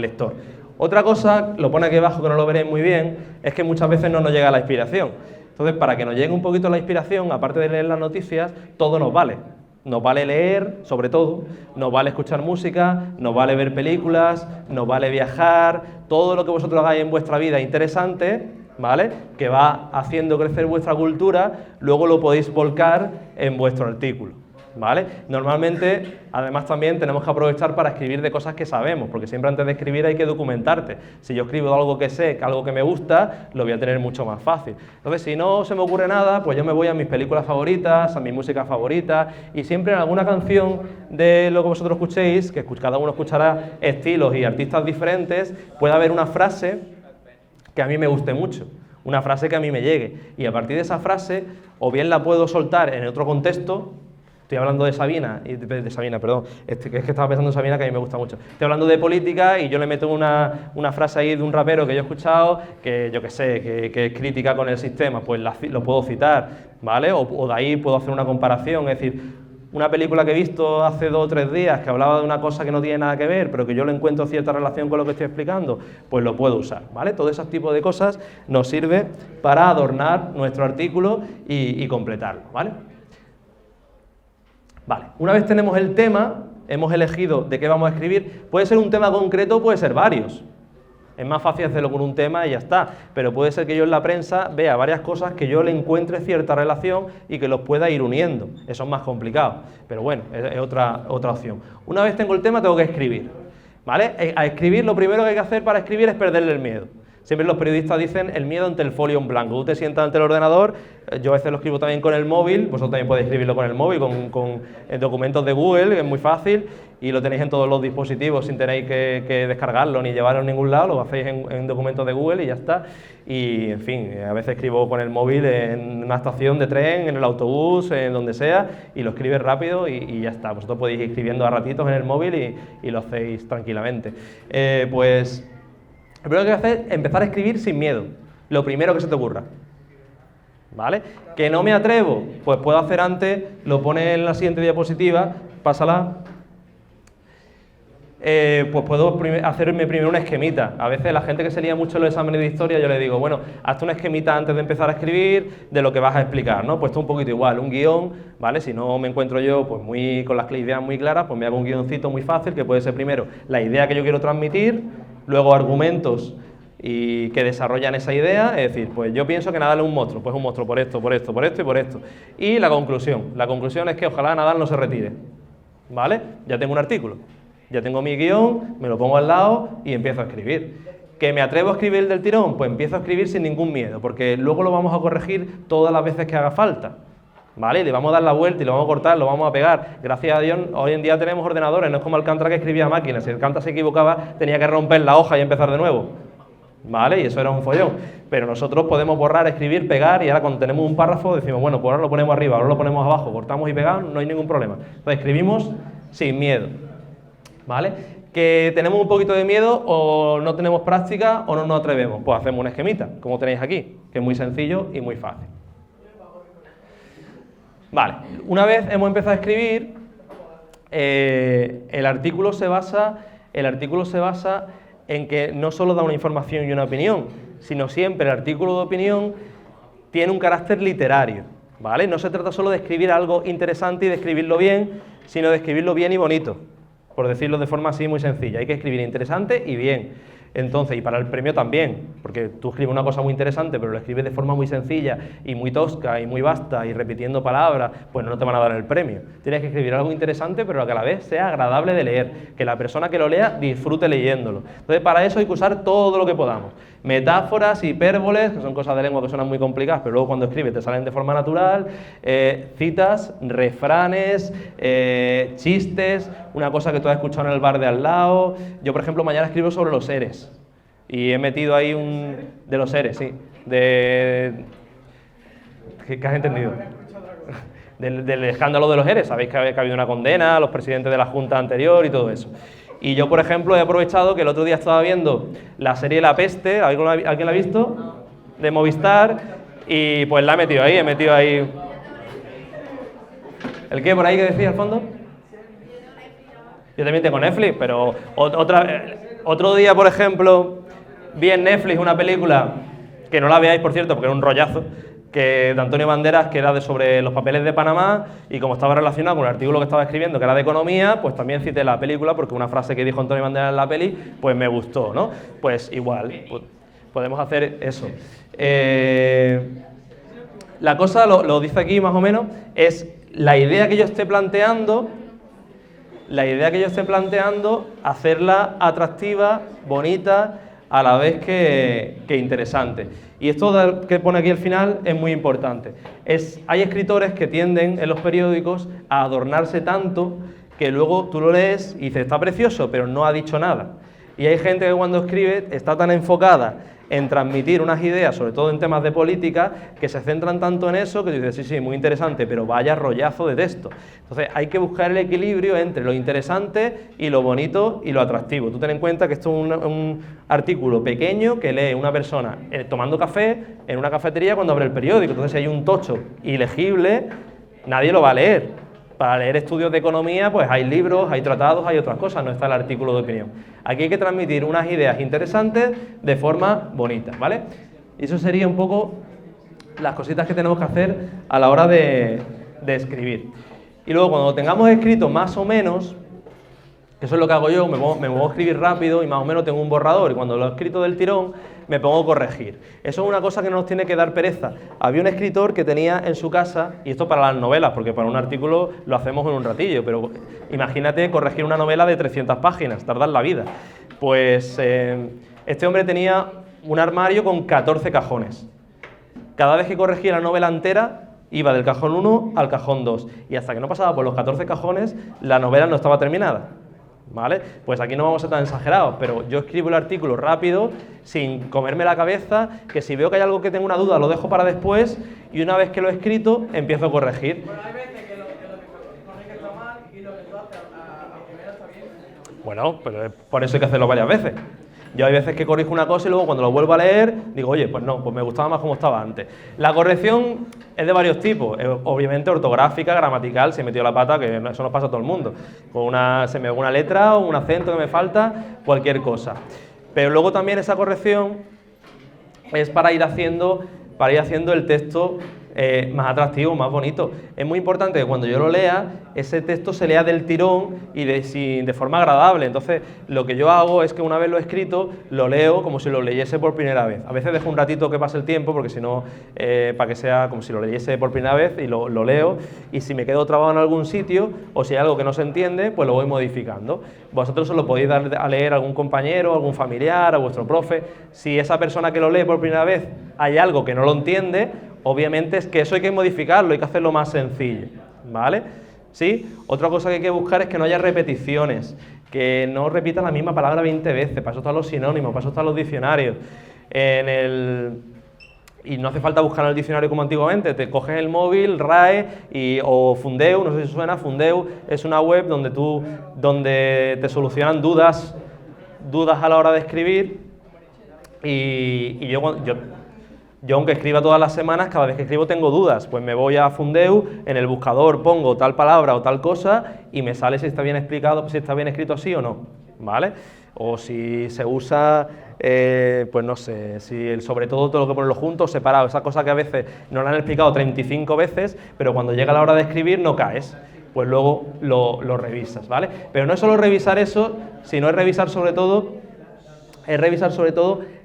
lector. Otra cosa, lo pone aquí abajo que no lo veréis muy bien, es que muchas veces no nos llega la inspiración. Entonces, para que nos llegue un poquito la inspiración, aparte de leer las noticias, todo nos vale. Nos vale leer, sobre todo, nos vale escuchar música, nos vale ver películas, nos vale viajar, todo lo que vosotros hagáis en vuestra vida interesante, ¿vale?, que va haciendo crecer vuestra cultura, luego lo podéis volcar en vuestro artículo, ¿vale? Normalmente, además también tenemos que aprovechar para escribir de cosas que sabemos, porque siempre antes de escribir hay que documentarte. Si yo escribo de algo que sé, algo que me gusta, lo voy a tener mucho más fácil. Entonces, si no se me ocurre nada, pues yo me voy a mis películas favoritas, a mi música favorita, y siempre en alguna canción de lo que vosotros escuchéis, que cada uno escuchará estilos y artistas diferentes, puede haber una frase que a mí me guste mucho, una frase que a mí me llegue, y a partir de esa frase, o bien la puedo soltar en otro contexto. Estoy hablando de Sabina, perdón, es que estaba pensando en Sabina, que a mí me gusta mucho. Estoy hablando de política y yo le meto una frase ahí de un rapero que yo he escuchado, que yo que sé, que es crítica con el sistema, pues lo puedo citar, ¿vale? O de ahí puedo hacer una comparación, es decir, una película que he visto hace 2 o 3 días que hablaba de una cosa que no tiene nada que ver, pero que yo le encuentro cierta relación con lo que estoy explicando, pues lo puedo usar, ¿vale? Todo ese tipo de cosas nos sirve para adornar nuestro artículo y completarlo, ¿vale? Vale, una vez tenemos el tema, hemos elegido de qué vamos a escribir, puede ser un tema concreto o puede ser varios. Es más fácil hacerlo con un tema y ya está, pero puede ser que yo en la prensa vea varias cosas que yo le encuentre cierta relación y que los pueda ir uniendo. Eso es más complicado, pero bueno, es otra opción. Una vez tengo el tema, tengo que escribir, ¿vale? A escribir, lo primero que hay que hacer para escribir es perderle el miedo. Siempre los periodistas dicen el miedo ante el folio en blanco. Tú te sientas ante el ordenador, yo a veces lo escribo también con el móvil, vosotros también podéis escribirlo con el móvil, con documentos de Google, que es muy fácil, y lo tenéis en todos los dispositivos sin tenéis que descargarlo ni llevarlo a ningún lado, lo hacéis en documentos de Google y ya está. Y, en fin, a veces escribo con el móvil en una estación de tren, en el autobús, en donde sea, y lo escribes rápido y ya está. Vosotros podéis ir escribiendo a ratitos en el móvil y lo hacéis tranquilamente. Pues lo primero que hay que hacer es empezar a escribir sin miedo, lo primero que se te ocurra, ¿vale? ¿Que no me atrevo? Pues puedo hacer antes, lo pones en la siguiente diapositiva, pásala. Pues puedo hacerme primero una esquemita. A veces la gente que se lía mucho en los exámenes de historia, yo le digo, bueno, hazte una esquemita antes de empezar a escribir de lo que vas a explicar, ¿no? Pues esto un poquito igual, un guión, ¿vale? Si no me encuentro yo pues con las ideas muy claras, pues me hago un guioncito muy fácil, que puede ser primero la idea que yo quiero transmitir, luego argumentos y que desarrollan esa idea, es decir, pues yo pienso que Nadal es un monstruo, pues un monstruo por esto, por esto, por esto y por esto. Y la conclusión es que ojalá Nadal no se retire, ¿vale? Ya tengo un artículo. Ya tengo mi guión, me lo pongo al lado y empiezo a escribir. ¿Que me atrevo a escribir del tirón? Pues empiezo a escribir sin ningún miedo, porque luego lo vamos a corregir todas las veces que haga falta, ¿vale? Le vamos a dar la vuelta y lo vamos a cortar, lo vamos a pegar. Gracias a Dios, hoy en día tenemos ordenadores, no es como Alcántara que escribía a máquina. Si Alcántara se equivocaba, tenía que romper la hoja y empezar de nuevo, ¿vale? Y eso era un follón. Pero nosotros podemos borrar, escribir, pegar, y ahora cuando tenemos un párrafo decimos, bueno, pues ahora lo ponemos arriba, ahora lo ponemos abajo, cortamos y pegamos, no hay ningún problema. Entonces escribimos sin miedo, ¿vale? ¿Que tenemos un poquito de miedo o no tenemos práctica o no nos atrevemos? Pues hacemos una esquemita, como tenéis aquí, que es muy sencillo y muy fácil. Vale, una vez hemos empezado a escribir, el artículo se basa en que no solo da una información y una opinión, sino siempre el artículo de opinión tiene un carácter literario, ¿vale? No se trata solo de escribir algo interesante y de escribirlo bien, sino de escribirlo bien y bonito, por decirlo de forma así muy sencilla. Hay que escribir interesante y bien. Entonces, y para el premio también, porque tú escribes una cosa muy interesante, pero lo escribes de forma muy sencilla y muy tosca y muy vasta y repitiendo palabras, pues no te van a dar el premio. Tienes que escribir algo interesante, pero que a la vez sea agradable de leer, que la persona que lo lea disfrute leyéndolo. Entonces, para eso hay que usar todo lo que podamos. Metáforas, hipérboles, que son cosas de lengua que suenan muy complicadas, pero luego cuando escribes te salen de forma natural, citas, refranes, chistes, una cosa que tú has escuchado en el bar de al lado. Yo, por ejemplo, mañana escribo sobre los seres. Y he metido ahí de los seres, sí. ¿Qué has entendido? Del escándalo de los seres. Sabéis que ha habido una condena a los presidentes de la Junta anterior y todo eso. Y yo, por ejemplo, he aprovechado que el otro día estaba viendo la serie La Peste, ¿alguien la ha visto? De Movistar, y pues la he metido ahí. ¿El qué por ahí que decía al fondo? Yo también tengo Netflix, pero otro día, por ejemplo, vi en Netflix una película, que no la veáis, por cierto, porque era un rollazo, de Antonio Banderas, que era sobre los papeles de Panamá, y como estaba relacionado con el artículo que estaba escribiendo, que era de economía, pues también cité la película, porque una frase que dijo Antonio Banderas en la peli, pues me gustó, ¿no? Pues igual, podemos hacer eso. La cosa, lo dice aquí más o menos, es la idea que yo esté planteando, hacerla atractiva, bonita, a la vez que interesante. Y esto que pone aquí al final es muy importante. Hay escritores que tienden en los periódicos a adornarse tanto que luego tú lo lees y dices, está precioso, pero no ha dicho nada. Y hay gente que cuando escribe está tan enfocada en transmitir unas ideas, sobre todo en temas de política, que se centran tanto en eso que tú dices, sí, muy interesante, pero vaya rollazo de texto. Entonces hay que buscar el equilibrio entre lo interesante y lo bonito y lo atractivo. Tú ten en cuenta que esto es un artículo pequeño que lee una persona tomando café en una cafetería cuando abre el periódico. Entonces si hay un tocho ilegible, nadie lo va a leer. Para leer estudios de economía, pues hay libros, hay tratados, hay otras cosas, no está el artículo de opinión. Aquí hay que transmitir unas ideas interesantes de forma bonita, ¿vale? Y eso sería un poco las cositas que tenemos que hacer a la hora de escribir. Y luego, cuando lo tengamos escrito más o menos, Eso es lo que hago yo, me pongo a escribir rápido y más o menos tengo un borrador y cuando lo he escrito del tirón me pongo a corregir. Eso es una cosa que no nos tiene que dar pereza. Había un escritor que tenía en su casa, y esto para las novelas, porque para un artículo lo hacemos en un ratillo, pero imagínate corregir una novela de 300 páginas, tardar la vida. Pues este hombre tenía un armario con 14 cajones. Cada vez que corregía la novela entera, iba del cajón 1 al cajón 2, y hasta que no pasaba por los 14 cajones, la novela no estaba terminada. ¿Vale? Pues aquí no vamos a ser tan exagerados, pero yo escribo el artículo rápido, sin comerme la cabeza, que si veo que hay algo que tengo una duda, lo dejo para después, y una vez que lo he escrito, empiezo a corregir. Bueno, hay veces que lo que corrige está mal y lo que tú haces a primera está bien. Bueno, pero es por eso hay que hacerlo varias veces. Yo hay veces que corrijo una cosa y luego cuando lo vuelvo a leer, digo, oye, pues no, pues me gustaba más como estaba antes. La corrección es de varios tipos, obviamente ortográfica, gramatical, si he metido la pata, que eso nos pasa a todo el mundo. Se me va una letra o un acento que me falta, cualquier cosa. Pero luego también esa corrección es para ir haciendo el texto más atractivo, más bonito. Es muy importante que cuando yo lo lea, ese texto se lea del tirón y de forma agradable. Entonces, lo que yo hago es que una vez lo he escrito, lo leo como si lo leyese por primera vez. A veces dejo un ratito que pase el tiempo, porque si no, para que sea como si lo leyese por primera vez y lo leo. Y si me quedo trabado en algún sitio, o si hay algo que no se entiende, pues lo voy modificando. Vosotros se lo podéis dar a leer a algún compañero, a algún familiar, a vuestro profe. Si esa persona que lo lee por primera vez hay algo que no lo entiende, obviamente es que eso hay que modificarlo, hay que hacerlo más sencillo, ¿vale? ¿Sí? Otra cosa que hay que buscar es que no haya repeticiones, que no repitan la misma palabra 20 veces, para eso están los sinónimos, para eso están los diccionarios. Y no hace falta buscar en el diccionario como antiguamente, te coges el móvil, RAE o Fundeu, no sé si suena, Fundeu es una web donde te solucionan dudas a la hora de escribir y yo aunque escriba todas las semanas, cada vez que escribo tengo dudas, pues me voy a Fundeu, en el buscador pongo tal palabra o tal cosa y me sale si está bien explicado, si está bien escrito así o no, ¿vale? O si se usa, pues no sé, sobre todo lo que ponerlo junto, separado, esa cosa que a veces nos la han explicado 35 veces, pero cuando llega la hora de escribir no caes, pues luego lo revisas, ¿vale? Pero no es solo revisar eso, sino es revisar sobre todo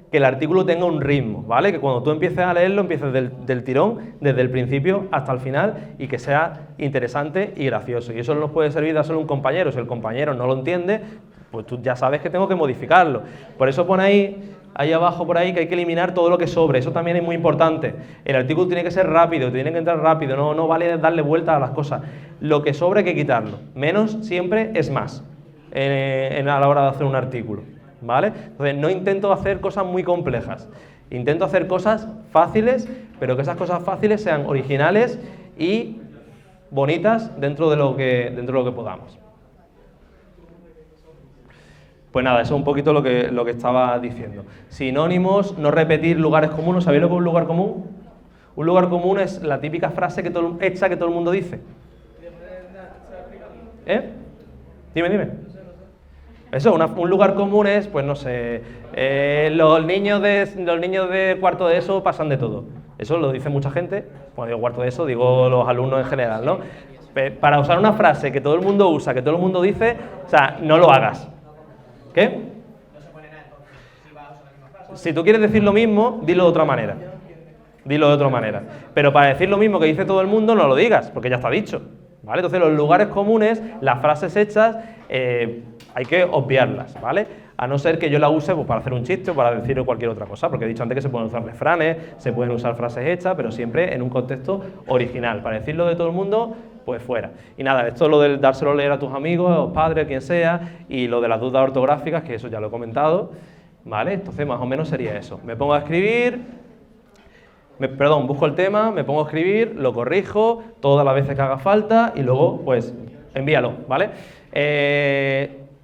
que el artículo tenga un ritmo, ¿vale? Que cuando tú empieces a leerlo, empieces del tirón, desde el principio hasta el final, y que sea interesante y gracioso. Y eso no nos puede servir de hacerlo a un compañero. Si el compañero no lo entiende, pues tú ya sabes que tengo que modificarlo. Por eso pone ahí abajo por ahí que hay que eliminar todo lo que sobre. Eso también es muy importante. El artículo tiene que ser rápido, tiene que entrar rápido, no vale darle vueltas a las cosas. Lo que sobre hay que quitarlo. Menos siempre es más a la hora de hacer un artículo, ¿vale? Entonces no intento hacer cosas muy complejas, intento hacer cosas fáciles, pero que esas cosas fáciles sean originales y bonitas dentro de lo que podamos. Pues nada, eso es un poquito lo que estaba diciendo. Sinónimos, no repetir lugares comunes. ¿Sabéis lo que es un lugar común? Un lugar común es la típica frase hecha que todo el mundo dice. Dime. Eso, un lugar común es, pues no sé, los niños de cuarto de ESO pasan de todo. Eso lo dice mucha gente. Cuando digo cuarto de ESO, digo los alumnos en general, ¿no? Para usar una frase que todo el mundo usa, que todo el mundo dice, o sea, no lo hagas. ¿Qué? No se pone nada entonces si vas a usar la misma frase. Si tú quieres decir lo mismo, dilo de otra manera. Dilo de otra manera. Pero para decir lo mismo que dice todo el mundo, no lo digas, porque ya está dicho, ¿vale? Entonces, los lugares comunes, las frases hechas, hay que obviarlas, ¿vale? A no ser que yo la use pues, para hacer un chiste o para decir cualquier otra cosa, porque he dicho antes que se pueden usar refranes, se pueden usar frases hechas, pero siempre en un contexto original. Para decirlo de todo el mundo, pues fuera. Y nada, esto es lo de dárselo a leer a tus amigos, a tus padres, quien sea, y lo de las dudas ortográficas, que eso ya lo he comentado, ¿vale? Entonces, más o menos sería eso. Me pongo a escribir, busco el tema, me pongo a escribir, lo corrijo todas las veces que haga falta y luego, pues, envíalo, ¿vale?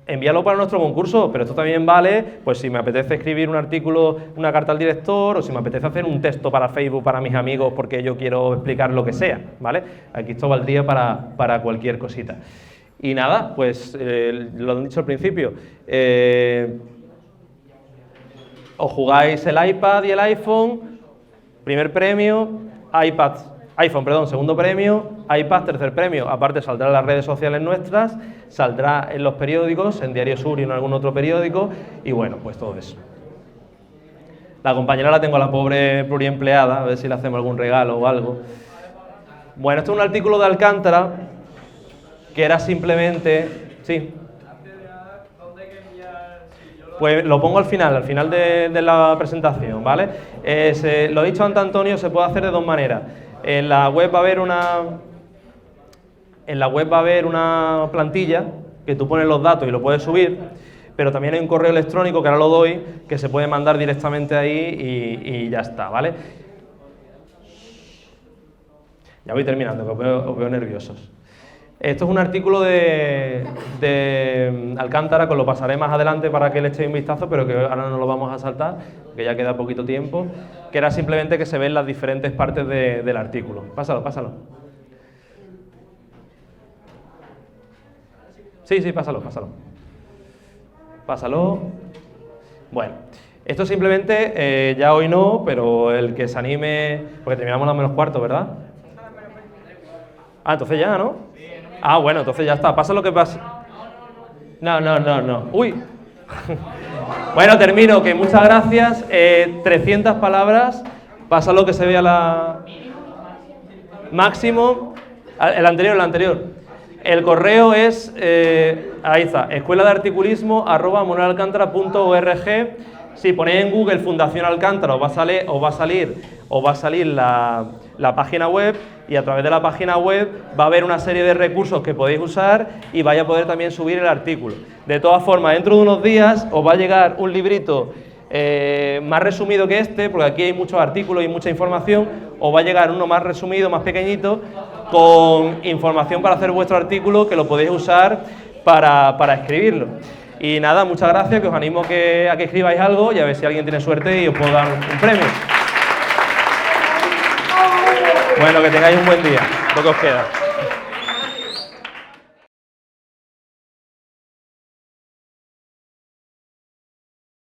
Envíalo para nuestro concurso, pero esto también vale, pues si me apetece escribir un artículo, una carta al director, o si me apetece hacer un texto para Facebook, para mis amigos, porque yo quiero explicar lo que sea, ¿vale? Aquí esto valdría para cualquier cosita. Y nada, pues lo han dicho al principio, os jugáis el iPad y el iPhone, primer premio, iPad iPhone, perdón, segundo premio, iPad, tercer premio. Aparte saldrá en las redes sociales nuestras, saldrá en los periódicos, en Diario Sur y en algún otro periódico, y bueno, pues todo eso. La compañera la tengo a la pobre pluriempleada, a ver si le hacemos algún regalo o algo. Bueno, esto es un artículo de Alcántara, que era simplemente... Sí. Pues lo pongo al final de la presentación, ¿vale? Lo ha dicho antes Antonio, se puede hacer de dos maneras. En la web va a haber una plantilla que tú pones los datos y lo puedes subir, pero también hay un correo electrónico, que ahora lo doy, que se puede mandar directamente ahí y ya está, ¿vale? Ya voy terminando, que os veo nerviosos. Esto es un artículo de Alcántara, que os lo pasaré más adelante para que le echéis un vistazo, pero que ahora no lo vamos a saltar, que ya queda poquito tiempo, que era simplemente que se ven las diferentes partes del artículo. Pásalo. Sí, pásalo. Bueno, esto simplemente, ya hoy no, pero el que se anime, porque terminamos a las -4, ¿verdad? Ah, entonces ya, ¿no? Ah, bueno, entonces ya está. Pasa lo que pasa. No. Uy. Bueno, termino, que muchas gracias. 300 palabras. Pasa lo que se vea la... Máximo. El anterior. El correo es... ahí está. escueladearticulismo@manuelalcantara.org. Si ponéis en Google Fundación Alcántara, os va a salir la página web, y a través de la página web va a haber una serie de recursos que podéis usar y vais a poder también subir el artículo. De todas formas, dentro de unos días os va a llegar un librito más resumido que este, porque aquí hay muchos artículos y mucha información. Os va a llegar uno más resumido, más pequeñito, con información para hacer vuestro artículo, que lo podéis usar para escribirlo. Y nada, muchas gracias, que os animo a que escribáis algo y a ver si alguien tiene suerte y os puedo dar un premio. Bueno, que tengáis un buen día, lo que os queda.